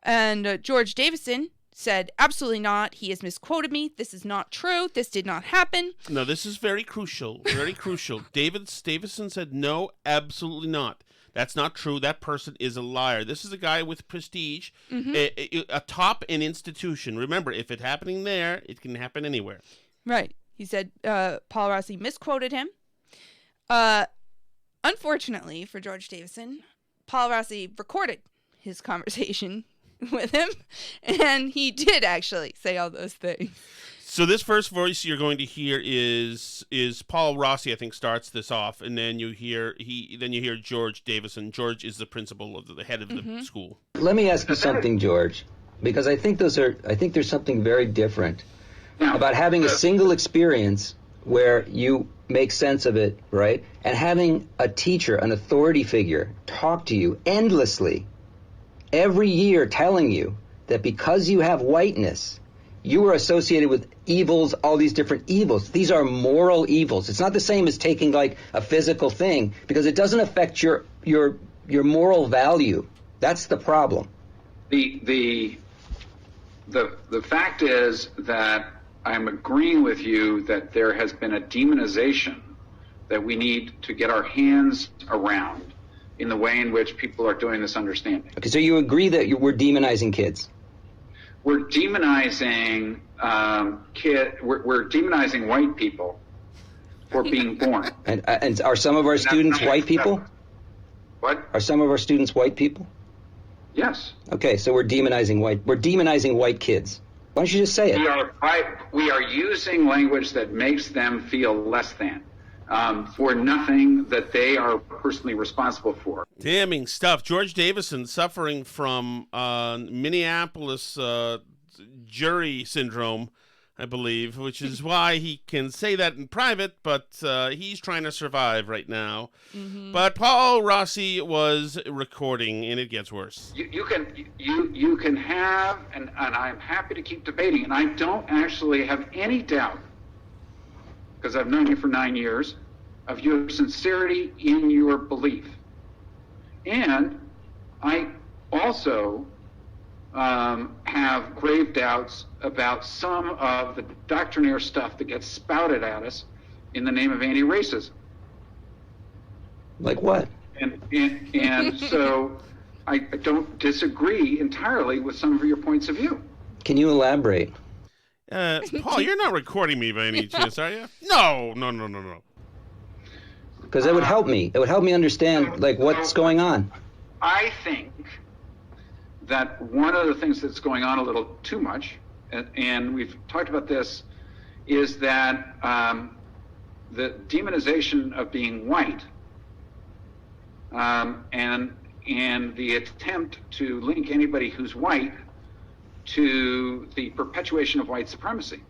And George Davison said, absolutely not. He has misquoted me. This is not true. This did not happen. No, this is very crucial. Very crucial. Davison said, no, absolutely not. That's not true. That person is a liar. This is a guy with prestige, atop an institution. Remember, if it's happening there, it can happen anywhere. Right. He said Paul Rossi misquoted him. Unfortunately for George Davison, Paul Rossi recorded his conversation with him, and he did actually say all those things. So this first voice you're going to hear is Paul Rossi, I think, starts this off, and then you hear George Davison. George is the principal of the head of the school. Let me ask you something, George, because I think there's something very different about having a single experience where you make sense of it, right? And having a teacher, an authority figure, talk to you endlessly every year telling you that because you have whiteness, you are associated with evils, all these different evils. These are moral evils. It's not the same as taking like a physical thing, because it doesn't affect your moral value. That's the problem. The fact is that I'm agreeing with you that there has been a demonization that we need to get our hands around in the way in which people are doing this understanding. Okay, so you agree that we're demonizing kids? We're demonizing we're demonizing white people for being born. And are some of our students white people? What? Are some of our students white people? Yes. Okay, so we're demonizing white kids. Why don't you just say it? We are using language that makes them feel less than, for nothing that they are personally responsible for. Damning stuff. George Davison suffering from Minneapolis jury syndrome, I believe, which is why he can say that in private, but he's trying to survive right now. Mm-hmm. But Paul Rossi was recording, and it gets worse. You can have, and I'm happy to keep debating, and I don't actually have any doubt, because I've known you for 9 years, of your sincerity in your belief. And I also have grave doubts about some of the doctrinaire stuff that gets spouted at us in the name of anti-racism. Like what? And so I don't disagree entirely with some of your points of view. Can you elaborate? Paul, you're not recording me by any chance, are you? No. Because it would help me. It would help me understand like what's going on. I think that one of the things that's going on a little too much, and we've talked about this, is that the demonization of being white and the attempt to link anybody who's white to the perpetuation of white supremacy.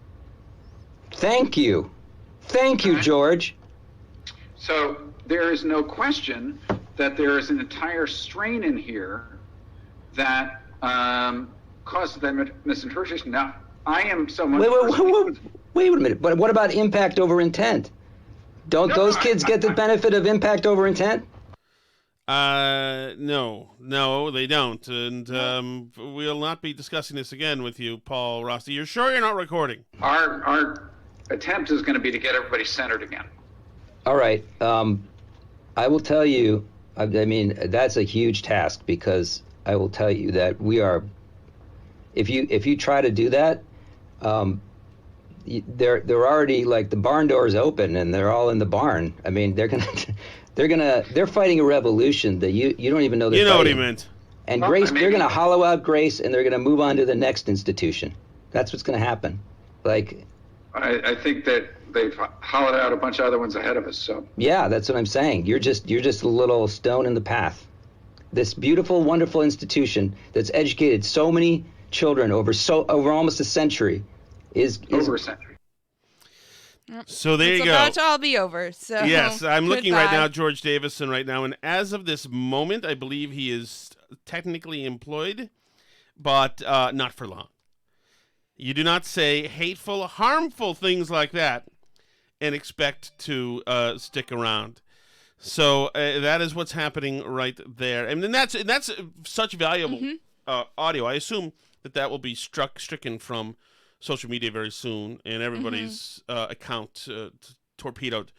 Thank you, George. So there is no question that there is an entire strain in here that causes that misinterpretation. Now, I am someone... Wait a minute. But what about impact over intent? Don't those kids get the benefit of impact over intent? No, they don't. And we'll not be discussing this again with you, Paul Rossi. You're sure you're not recording? Our attempt is going to be to get everybody centered again. All right. I will tell you, I mean, that's a huge task, because I will tell you that we are, if you try to do that, they're already, like, the barn door's open and they're all in the barn. I mean, they're fighting a revolution that you don't even know they're fighting. You know what he meant. And Grace, they're going to hollow out Grace, and they're going to move on to the next institution. That's what's going to happen. Like, I think that they've hollowed out a bunch of other ones ahead of us. So yeah, that's what I'm saying. You're just a little stone in the path. This beautiful, wonderful institution that's educated so many children over almost a century is over a century. So there you go. It's about to all be over. So yes, I'm looking right goodbye. now, George Davison right now, and as of this moment, I believe he is technically employed, but not for long. You do not say hateful, harmful things like that and expect to stick around. So that is what's happening right there, and then that's such valuable audio. I assume that will be stricken from social media very soon, and everybody's account torpedoed.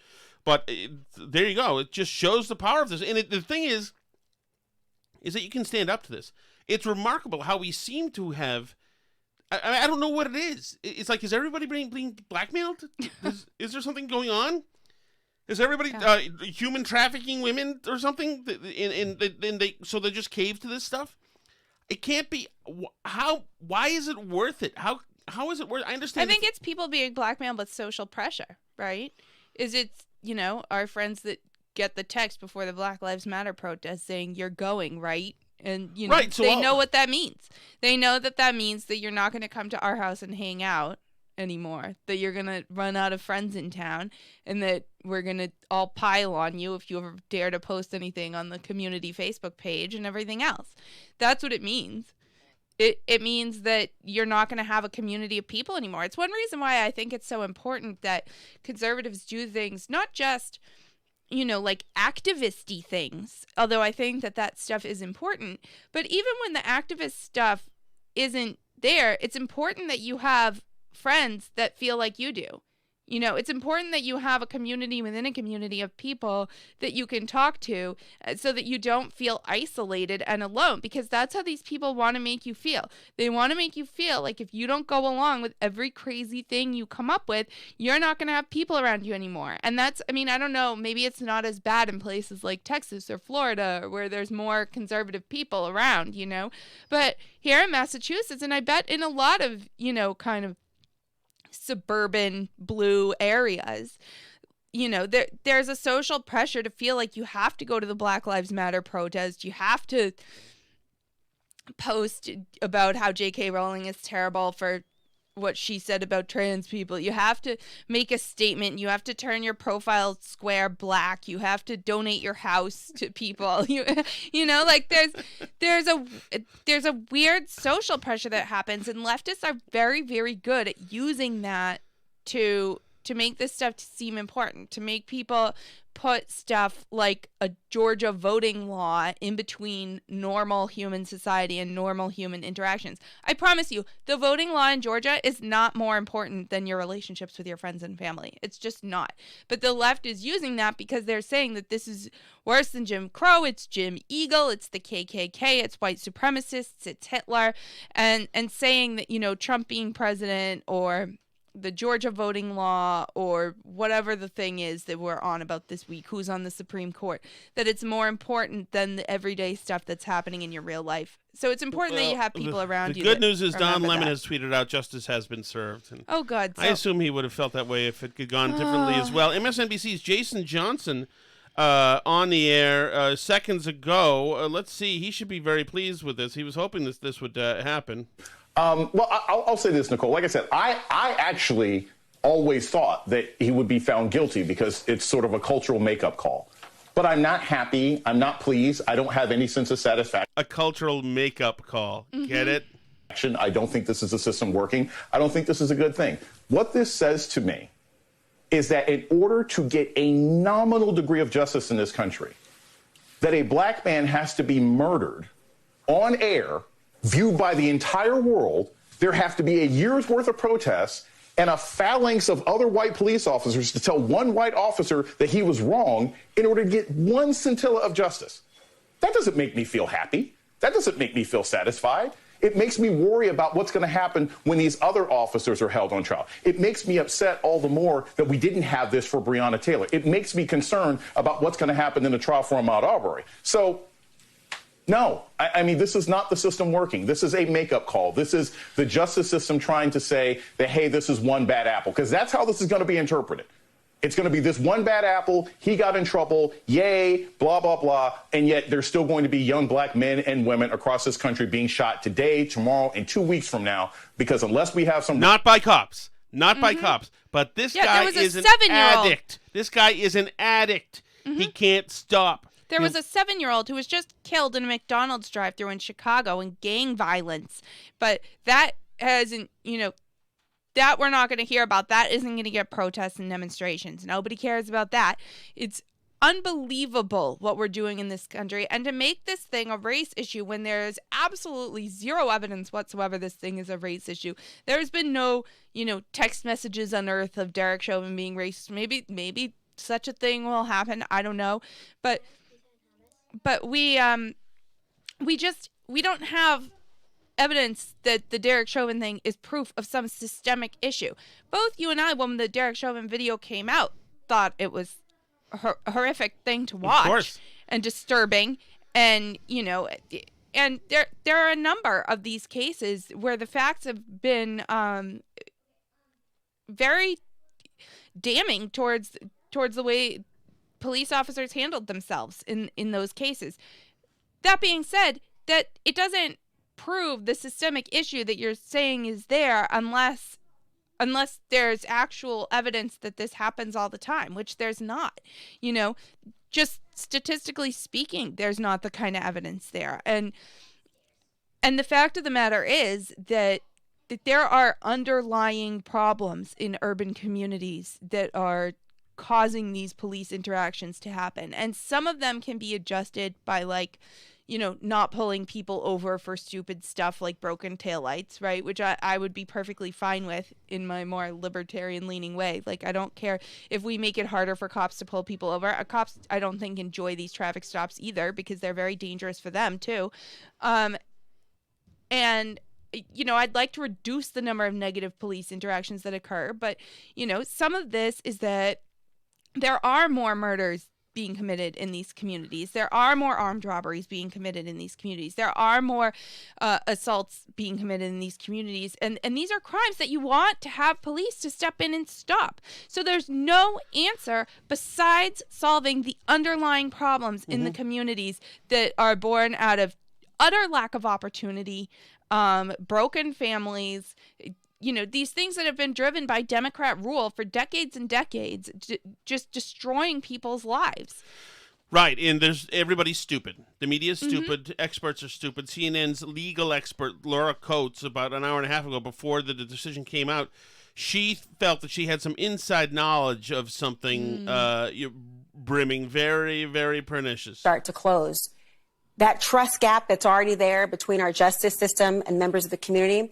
But there you go. It just shows the power of this. And the thing is that you can stand up to this. It's remarkable how we seem to have. I don't know what it is. It's like, is everybody being blackmailed? Is there something going on? Is everybody human trafficking women or something? And they just cave to this stuff? It can't be. Why is it worth it? How is it worth? I understand. I think it's people being blackmailed with social pressure, right? Is it, our friends that get the text before the Black Lives Matter protest saying you're going, right? And, right, so they know what that means. They know that means that you're not going to come to our house and hang out anymore, that you're going to run out of friends in town, and that we're going to all pile on you if you ever dare to post anything on the community Facebook page and everything else. That's what it means. It means that you're not going to have a community of people anymore. It's one reason why I think it's so important that conservatives do things, not just, like activist-y things, although I think that stuff is important. But even when the activist stuff isn't there, it's important that you have friends that feel like you do. It's important that you have a community within a community of people that you can talk to so that you don't feel isolated and alone, because that's how these people want to make you feel. They want to make you feel like if you don't go along with every crazy thing you come up with, you're not going to have people around you anymore. And that's, I don't know, maybe it's not as bad in places like Texas or Florida where there's more conservative people around, But here in Massachusetts, and I bet in a lot of, kind of suburban blue areas, there's a social pressure to feel like you have to go to the Black Lives Matter protest. You have to post about how J.K. Rowling is terrible for what she said about trans people. You have to make a statement. You have to turn your profile square black. You have to donate your house to people. Like there's a weird social pressure that happens, and leftists are very, very good at using that to make this stuff seem important, to make people put stuff like a Georgia voting law in between normal human society and normal human interactions. I promise you, the voting law in Georgia is not more important than your relationships with your friends and family. It's just not. But the left is using that because they're saying that this is worse than Jim Crow, it's Jim Eagle, it's the KKK, it's white supremacists, it's Hitler, and saying that, you know, Trump being president or the Georgia voting law or whatever the thing is that we're on about this week, who's on the Supreme Court, that it's more important than the everyday stuff that's happening in your real life. So it's important that you have people around you. The good news is Don remember Lemon that. has tweeted out justice has been served. And Oh, God. I assume he would have felt that way if it had gone differently as well. MSNBC's Jason Johnson on the air seconds ago. Let's see. He should be very pleased with this. He was hoping this would happen. Well, I'll say this, Nicole. Like I said, I actually always thought that he would be found guilty because it's sort of a cultural makeup call. But I'm not happy. I'm not pleased. I don't have any sense of satisfaction. A cultural makeup call. Get it? I don't think this is a system working. I don't think this is a good thing. What this says to me is that in order to get a nominal degree of justice in this country, that a black man has to be murdered on air, viewed by the entire world, there have to be a year's worth of protests and a phalanx of other white police officers to tell one white officer that he was wrong in order to get one scintilla of justice. That doesn't make me feel happy. That doesn't make me feel satisfied. It makes me worry about what's going to happen when these other officers are held on trial. It makes me upset all the more that we didn't have this for Breonna Taylor. It makes me concerned about what's going to happen in the trial for Ahmaud Arbery. So, no, I mean, this is not the system working. This is a makeup call. This is the justice system trying to say that, hey, this is one bad apple, because that's how this is going to be interpreted. It's going to be this one bad apple, he got in trouble, yay, blah, blah, blah, and yet there's still going to be young black men and women across this country being shot today, tomorrow, and 2 weeks from now, because unless we have some... Not by cops. Not by cops. But this guy is an addict. This guy is an addict. He can't stop. There was a 7-year-old who was just killed in a McDonald's drive-thru in Chicago in gang violence. But that hasn't, that we're not going to hear about. That isn't going to get protests and demonstrations. Nobody cares about that. It's unbelievable what we're doing in this country. And to make this thing a race issue when there's absolutely zero evidence whatsoever this thing is a race issue. There's been no, text messages unearthed of Derek Chauvin being racist. Maybe such a thing will happen. I don't know. But we don't have evidence that the Derek Chauvin thing is proof of some systemic issue. Both you and I, when the Derek Chauvin video came out, thought it was a horrific thing to watch and disturbing. And, and there are a number of these cases where the facts have been very damning towards the way police officers handled themselves in those cases. That being said, that it doesn't prove the systemic issue that you're saying is there unless there's actual evidence that this happens all the time, which there's not. Just statistically speaking, there's not the kind of evidence there. And the fact of the matter is that there are underlying problems in urban communities that are causing these police interactions to happen. And some of them can be adjusted by not pulling people over for stupid stuff like broken taillights, right? Which I would be perfectly fine with in my more libertarian leaning way. Like, I don't care if we make it harder for cops to pull people over. Cops, I don't think, enjoy these traffic stops either because they're very dangerous for them too. And I'd like to reduce the number of negative police interactions that occur. But, some of this is that there are more murders being committed in these communities. There are more armed robberies being committed in these communities. There are more assaults being committed in these communities. And these are crimes that you want to have police to step in and stop. So there's no answer besides solving the underlying problems in the communities that are born out of utter lack of opportunity, broken families, these things that have been driven by Democrat rule for decades and decades, just destroying people's lives. Right, and everybody's stupid. The media's stupid. Experts are stupid. CNN's legal expert, Laura Coates, about an hour and a half ago, before the decision came out, she felt that she had some inside knowledge of something brimming, very, very pernicious. Start to close. That trust gap that's already there between our justice system and members of the community,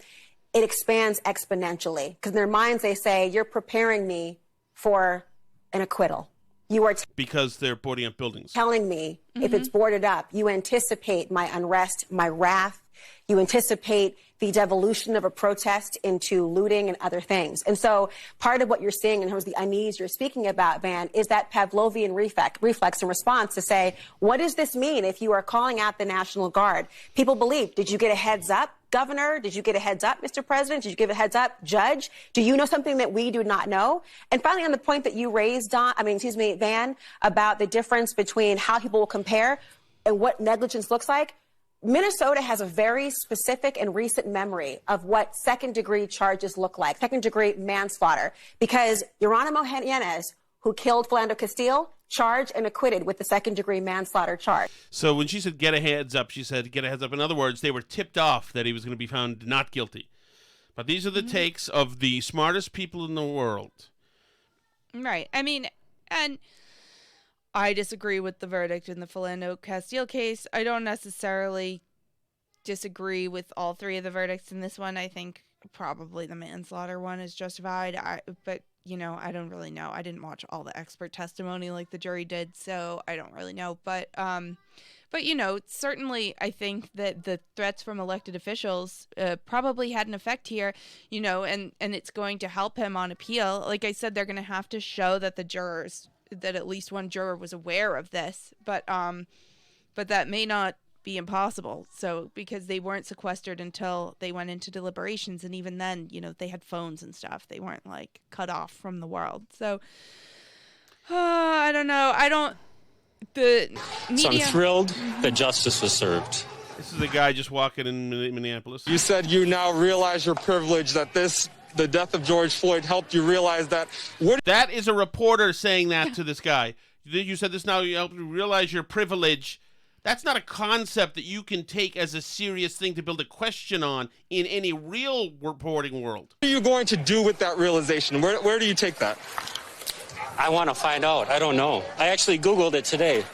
it expands exponentially. Because in their minds, they say, you're preparing me for an acquittal. You are because they're boarding up buildings. Telling me if it's boarded up, you anticipate my unrest, my wrath. You anticipate the devolution of a protest into looting and other things. And so part of what you're seeing in terms of the unease you're speaking about, Van, is that Pavlovian reflex in response to say, what does this mean if you are calling out the National Guard? People believe, did you get a heads up, Governor? Did you get a heads up, Mr. President? Did you give a heads up, Judge? Do you know something that we do not know? And finally, on the point that you raised, Van, about the difference between how people will compare and what negligence looks like, Minnesota has a very specific and recent memory of what second-degree charges look like, second-degree manslaughter, because Geronimo Jimenez, who killed Philando Castile, charged and acquitted with the second-degree manslaughter charge. So when she said get a heads up, she said get a heads up. In other words, they were tipped off that he was going to be found not guilty. But these are the takes of the smartest people in the world. Right. I mean, and I disagree with the verdict in the Philando Castile case. I don't necessarily disagree with all three of the verdicts in this one. I think probably the manslaughter one is justified. But you know, I don't really know. I didn't watch all the expert testimony like the jury did, so I don't really know. But you know, certainly I think that the threats from elected officials probably had an effect here, you know, and it's going to help him on appeal. Like I said, they're going to have to show that that at least one juror was aware of this, but that may not be impossible. So because they weren't sequestered until they went into deliberations, and even then, you know, they had phones and stuff. They weren't like cut off from the world. So I don't know. The media. So I'm thrilled that justice was served. This is a guy just walking in Minneapolis. You said you now realize your privilege, that the death of George Floyd helped you realize that. That is a reporter saying that to this guy. You said this now, you help you realize your privilege. That's not a concept that you can take as a serious thing to build a question on in any real reporting world. What are you going to do with that realization? Where do you take that? I want to find out. I don't know. I actually Googled it today.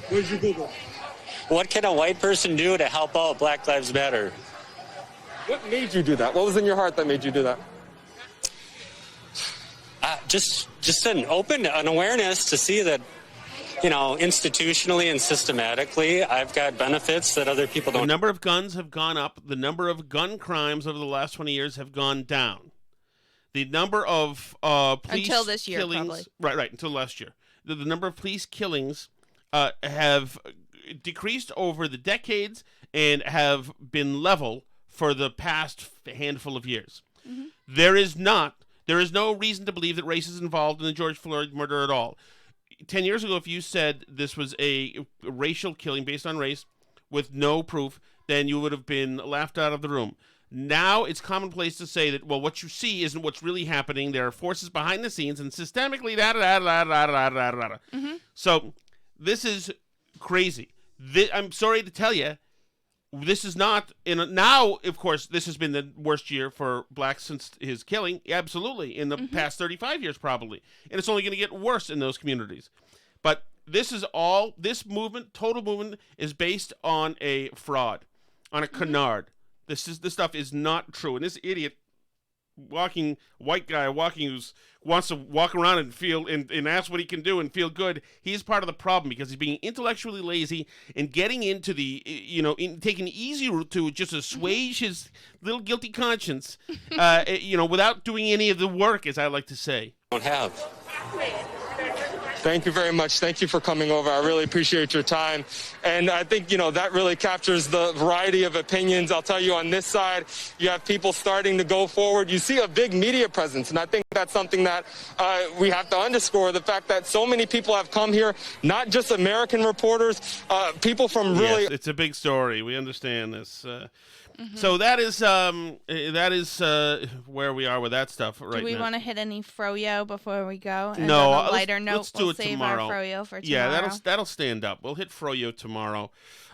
What did you Google? What can a white person do to help out Black Lives Matter? What made you do that? What was in your heart that made you do that? Just an awareness to see that, you know, institutionally and systematically, I've got benefits that other people don't. The number of guns have gone up. The number of gun crimes over the last 20 years have gone down. The number of police until this year, killings, probably. right, until last year. The number of police killings have decreased over the decades and have been level for the past handful of years. Mm-hmm. There is no reason to believe that race is involved in the George Floyd murder at all. 10 years ago, if you said this was a racial killing based on race with no proof, then you would have been laughed out of the room. Now it's commonplace to say that, well, what you see isn't what's really happening. There are forces behind the scenes and systemically Mm-hmm. So this is crazy. I'm sorry to tell you, this is not now. Of course, this has been the worst year for blacks since his killing. Absolutely, in the past 35 years, probably, and it's only going to get worse in those communities. But this movement, total movement, is based on a fraud, on a canard. This stuff is not true, and this idiot, white guy who wants to walk around and feel and ask what he can do and feel good. He's part of the problem because he's being intellectually lazy and getting into the taking the easy route to just assuage his little guilty conscience, without doing any of the work, as I like to say. Don't have. Thank you very much. Thank you for coming over. I really appreciate your time. And I think, that really captures the variety of opinions. I'll tell you, on this side, you have people starting to go forward. You see a big media presence, and I think that's something that we have to underscore, the fact that so many people have come here, not just American reporters, people from really... Yes, it's a big story. We understand this. So that is where we are with that stuff right now. Do we want to hit any froyo before we go? And no, on a lighter note, let's do we'll it save tomorrow. Our froyo for tomorrow. Yeah, that'll stand up. We'll hit froyo tomorrow.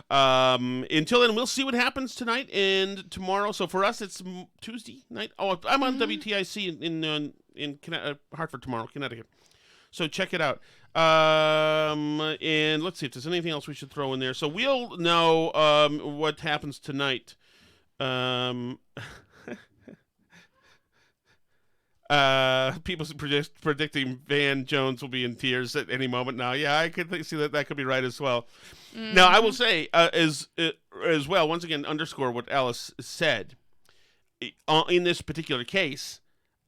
Until then, we'll see what happens tonight and tomorrow. So for us, it's Tuesday night. Oh, I'm on WTIC in Hartford tomorrow, Connecticut. So check it out. And let's see if there's anything else we should throw in there. So we'll know what happens tonight. People predicting Van Jones will be in tears at any moment now. Yeah, I could see that could be right as well. Mm-hmm. Now, I will say as well, once again, underscore what Alice said. In this particular case,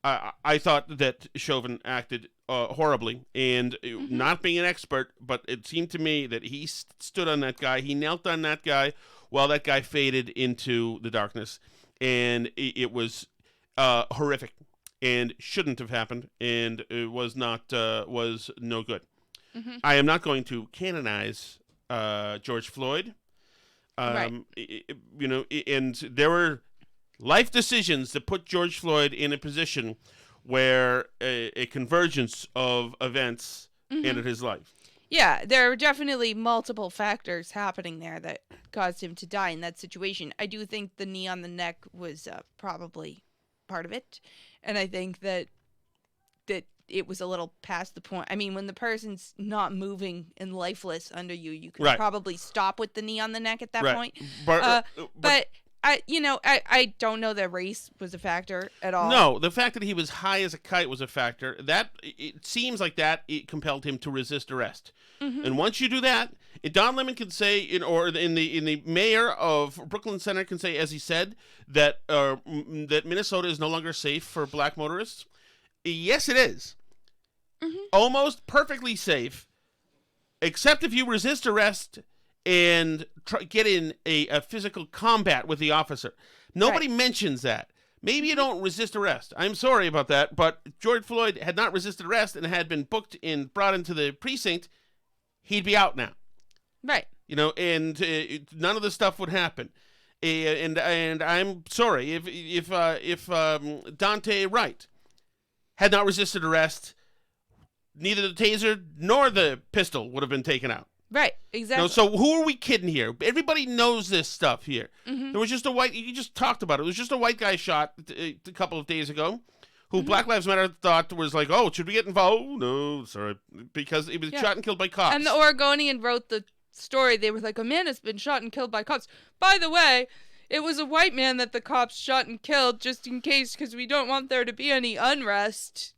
I thought that Chauvin acted horribly, and not being an expert, but it seemed to me that he stood on that guy. He knelt on that guy while that guy faded into the darkness, and it was horrific and shouldn't have happened, and it was no good. Mm-hmm. I am not going to canonize George Floyd. Right. And there were life decisions that put George Floyd in a position where a convergence of events ended his life. Yeah, there are definitely multiple factors happening there that caused him to die in that situation. I do think the knee on the neck was probably part of it, and I think that it was a little past the point. I mean, when the person's not moving and lifeless under you, you can probably stop with the knee on the neck at that point. But I don't know that race was a factor at all. No, the fact that he was high as a kite was a factor. That it seems like it compelled him to resist arrest. Mm-hmm. And once you do that, Don Lemon can say, or in the mayor of Brooklyn Center can say, as he said, that Minnesota is no longer safe for black motorists. Yes, it is. Mm-hmm. Almost perfectly safe, except if you resist arrest and get in a physical combat with the officer. Nobody mentions that. Maybe you don't resist arrest. I'm sorry about that, but George Floyd had not resisted arrest and had been booked and brought into the precinct, he'd be out now. Right. And none of this stuff would happen. And I'm sorry if Dante Wright had not resisted arrest, neither the taser nor the pistol would have been taken out. Right, exactly. So who are we kidding here? Everybody knows this stuff here. Mm-hmm. There was just you just talked about it. It was just a white guy shot a couple of days ago who Black Lives Matter thought was like, oh, should we get involved? Oh, no, sorry. Because he was shot and killed by cops. And the Oregonian wrote the story. They were like, a man has been shot and killed by cops. By the way, it was a white man that the cops shot and killed just in case, because we don't want there to be any unrest.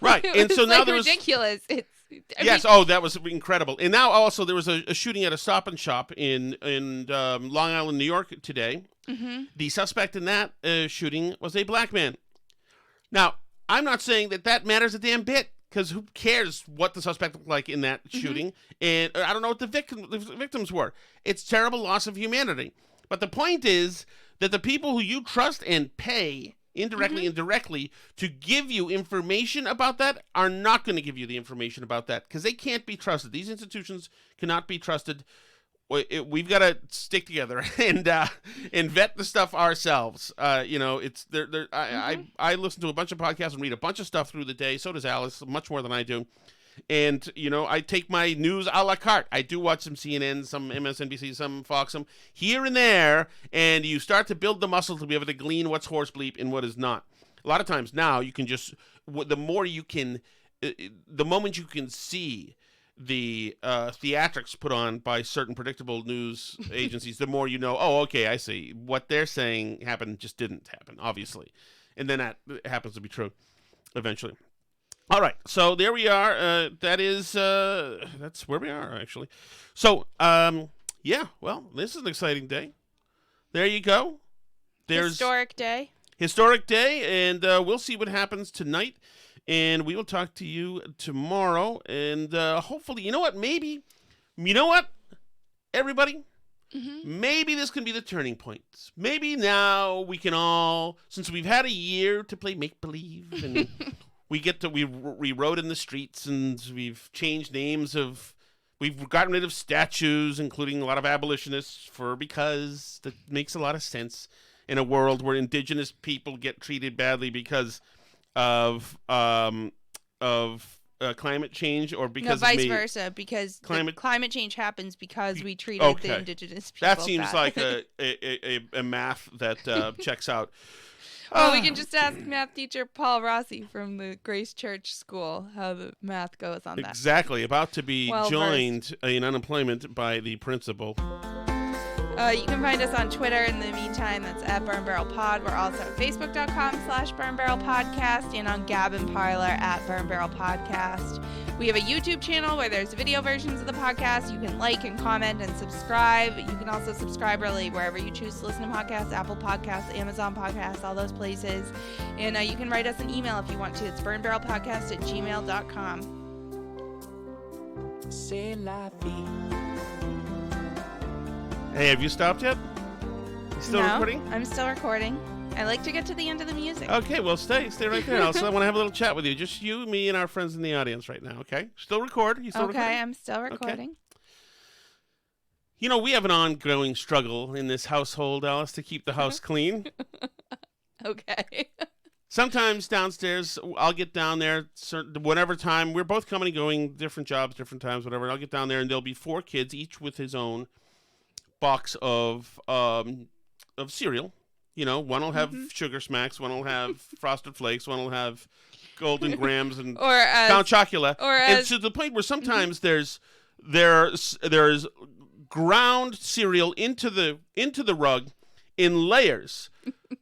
Right. And so now there was ridiculous. That was incredible. And now also there was a shooting at a Stop and Shop in Long Island, New York today. Mm-hmm. The suspect in that shooting was a black man. Now, I'm not saying that matters a damn bit, because who cares what the suspect looked like in that shooting? And I don't know what the victims were. It's terrible loss of humanity. But the point is that the people who you trust and pay indirectly and directly to give you information about that are not going to give you the information about that, because they can't be trusted. These institutions cannot be trusted. We've got to stick together and vet the stuff ourselves. It's there. I listen to a bunch of podcasts and read a bunch of stuff through the day. So does Alice, much more than I do. And, I take my news a la carte. I do watch some CNN, some MSNBC, some Fox, some here and there, and you start to build the muscle to be able to glean what's horse bleep and what is not. A lot of times now you can just, the moment you can see the theatrics put on by certain predictable news agencies, the more you know, oh, okay, I see. What they're saying happened just didn't happen, obviously. And then that happens to be true eventually. All right, so there we are. That's where we are, actually. So, well, this is an exciting day. There you go. Historic day. Historic day, and we'll see what happens tonight, and we will talk to you tomorrow, and hopefully, everybody? Mm-hmm. Maybe this can be the turning point. Maybe now we can all, since we've had a year to play make-believe, and... we rode in the streets, and we've changed names we've gotten rid of statues, including a lot of abolitionists, because that makes a lot of sense in a world where indigenous people get treated badly because of climate change, or because vice versa, because climate change happens because we treated the indigenous people That seems bad. like a math that checks out. Well, we can just ask math teacher Paul Rossi from the Grace Church School how the math goes on that. Exactly. About to be Well joined in unemployment by the principal. You can find us on Twitter in the meantime. That's at Burn Barrel Pod. We're also at Facebook.com/Burn Barrel Podcast and on Gab and Parler at Burn Barrel Podcast. We have a YouTube channel where there's video versions of the podcast. You can like and comment and subscribe. You can also subscribe really wherever you choose to listen to podcasts, Apple Podcasts, Amazon Podcasts, all those places. And you can write us an email if you want to. It's burnbarrelpodcast@gmail.com. C'est La Vie. Hey, have you stopped yet? You still No, recording? I'm still recording. I like to get to the end of the music. Okay, well, stay right there. Also, I want to have a little chat with you. Just you, me, and our friends in the audience right now, okay? Still record? You still recording? Okay, I'm still recording. Okay. You know, we have an ongoing struggle in this household, Alice, to keep the house clean. Okay. Sometimes downstairs, I'll get down there, whatever time. We're both coming and going, different jobs, different times, whatever. I'll get down there, and there'll be 4 kids, each with his own box of cereal. You know, one will have Sugar Smacks, one will have Frosted Flakes, one will have Golden Grams and Count Chocula. And to the point where sometimes there's ground cereal into the rug in layers,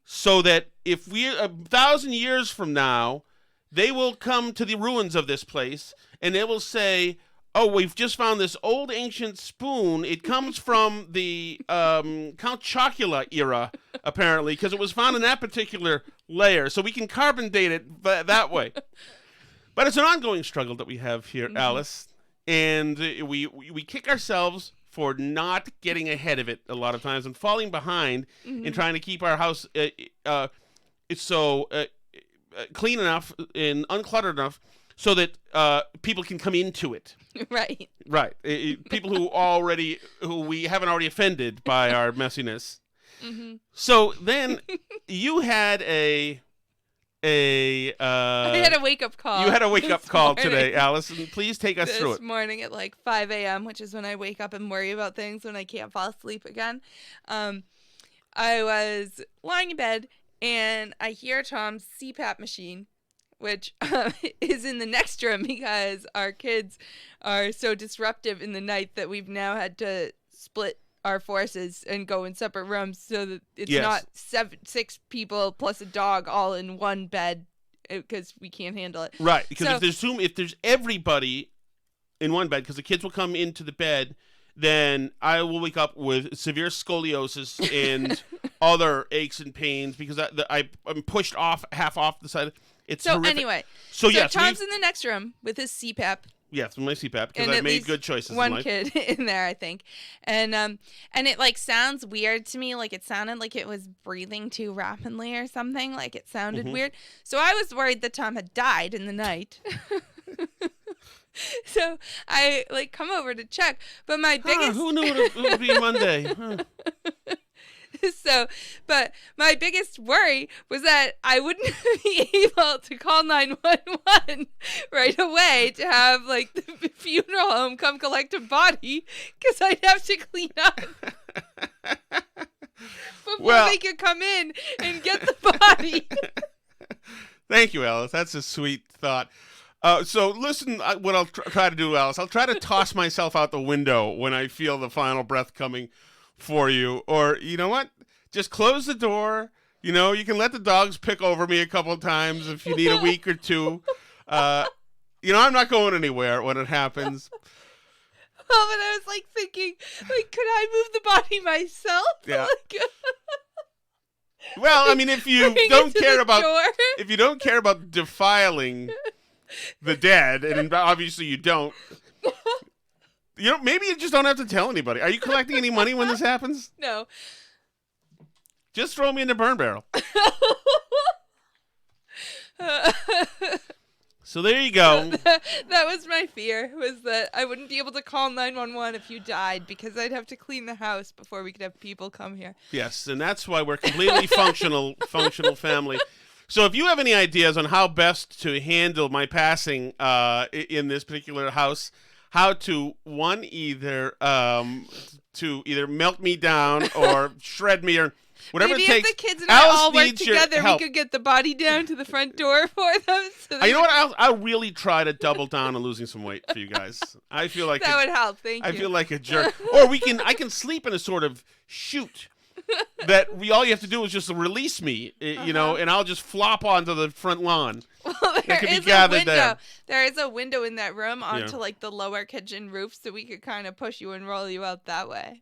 so that if 1,000 years from now, they will come to the ruins of this place and they will say, "Oh, we've just found this old ancient spoon. It comes from the Count Chocula era, apparently, because it was found in that particular layer. So we can carbon date it that way." But it's an ongoing struggle that we have here, Alice. And we kick ourselves for not getting ahead of it a lot of times and falling behind in trying to keep our house it's so clean enough and uncluttered enough so that people can come into it. Right. Right. People who we haven't already offended by our messiness. So then you had I had a wake-up call. You had a wake-up call today, Alice, and please take us through it. This morning at like 5 a.m., which is when I wake up and worry about things when I can't fall asleep again. I was lying in bed, and I hear Tom's CPAP machine, which is in the next room because our kids are so disruptive in the night that we've now had to split our forces and go in separate rooms so that it's not 6 people plus a dog all in one bed because we can't handle it. Right, because if there's everybody in one bed, because the kids will come into the bed, then I will wake up with severe scoliosis and other aches and pains because I'm pushed half off the side. It's horrific. Anyway, so yes, Tom's in the next room with his CPAP. Yes, with my CPAP because I made good choices. One in life. kid in there, I think, and it like sounds weird to me. Like it sounded like it was breathing too rapidly or something. Like it sounded weird. So I was worried that Tom had died in the night. So I like come over to check, but my biggest who knew it would be Monday. But my biggest worry was that I wouldn't be able to call 911 right away to have like the funeral home come collect a body because I'd have to clean up before they could come in and get the body. Thank you, Alice. That's a sweet thought. So listen, what I'll try to do, Alice, I'll try to toss myself out the window when I feel the final breath coming for you. Or, you know what? Just close the door. You know, you can let the dogs pick over me a couple of times if you need a week or two. You know, I'm not going anywhere when it happens. Well, but I was like thinking, like, could I move the body myself? Yeah. Like, well, I mean, if you don't care about defiling the dead, and obviously you don't, you know, maybe you just don't have to tell anybody. Are you collecting any money when this happens? No. Just throw me in the burn barrel. So there you go. That was my fear, was that I wouldn't be able to call 911 if you died because I'd have to clean the house before we could have people come here. Yes, and that's why we're completely functional family. So if you have any ideas on how best to handle my passing in this particular house, how to either melt me down or shred me or whatever Maybe it takes. if the kids and I all work needs your together, we help. could get the body down to the front door for them. So You know what? I'll really try to double down on losing some weight for you guys. I feel like that would help. Thank you. I feel like a jerk. Or I can sleep in a sort of chute that all you have to do is just release me, you know, and I'll just flop onto the front lawn. Well, there can be is a gathered window. there. There is a window in that room onto Yeah. like the lower kitchen roof, so we could kind of push you and roll you out that way.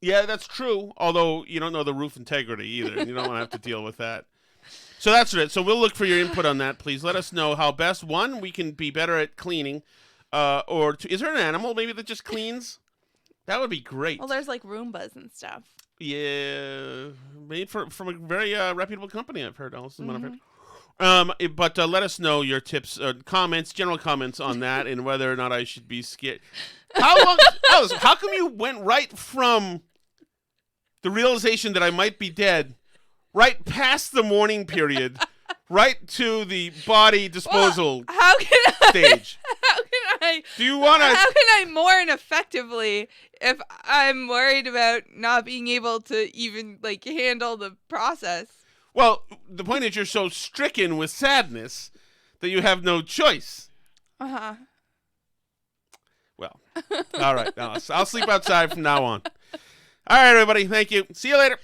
Yeah, that's true. Although you don't know the roof integrity either. And you don't want to have to deal with that. So that's it. So we'll look for your input on that. Please let us know how best, one, we can be better at cleaning, or two, is there an animal maybe that just cleans? That would be great. Well, there's like Roombas and stuff. Yeah, made from a very reputable company, I've heard. Also, Mm-hmm. But let us know your tips, comments, general comments on that, and whether or not I should be scared. How long? Alice, how come you went right from the realization that I might be dead, right past the mourning period, right to the body disposal stage? Do you want to? How can I mourn effectively if I'm worried about not being able to even like handle the process? Well, the point is you're so stricken with sadness that you have no choice. Uh-huh. Well, all right. I'll sleep outside from now on. All right, everybody. Thank you. See you later.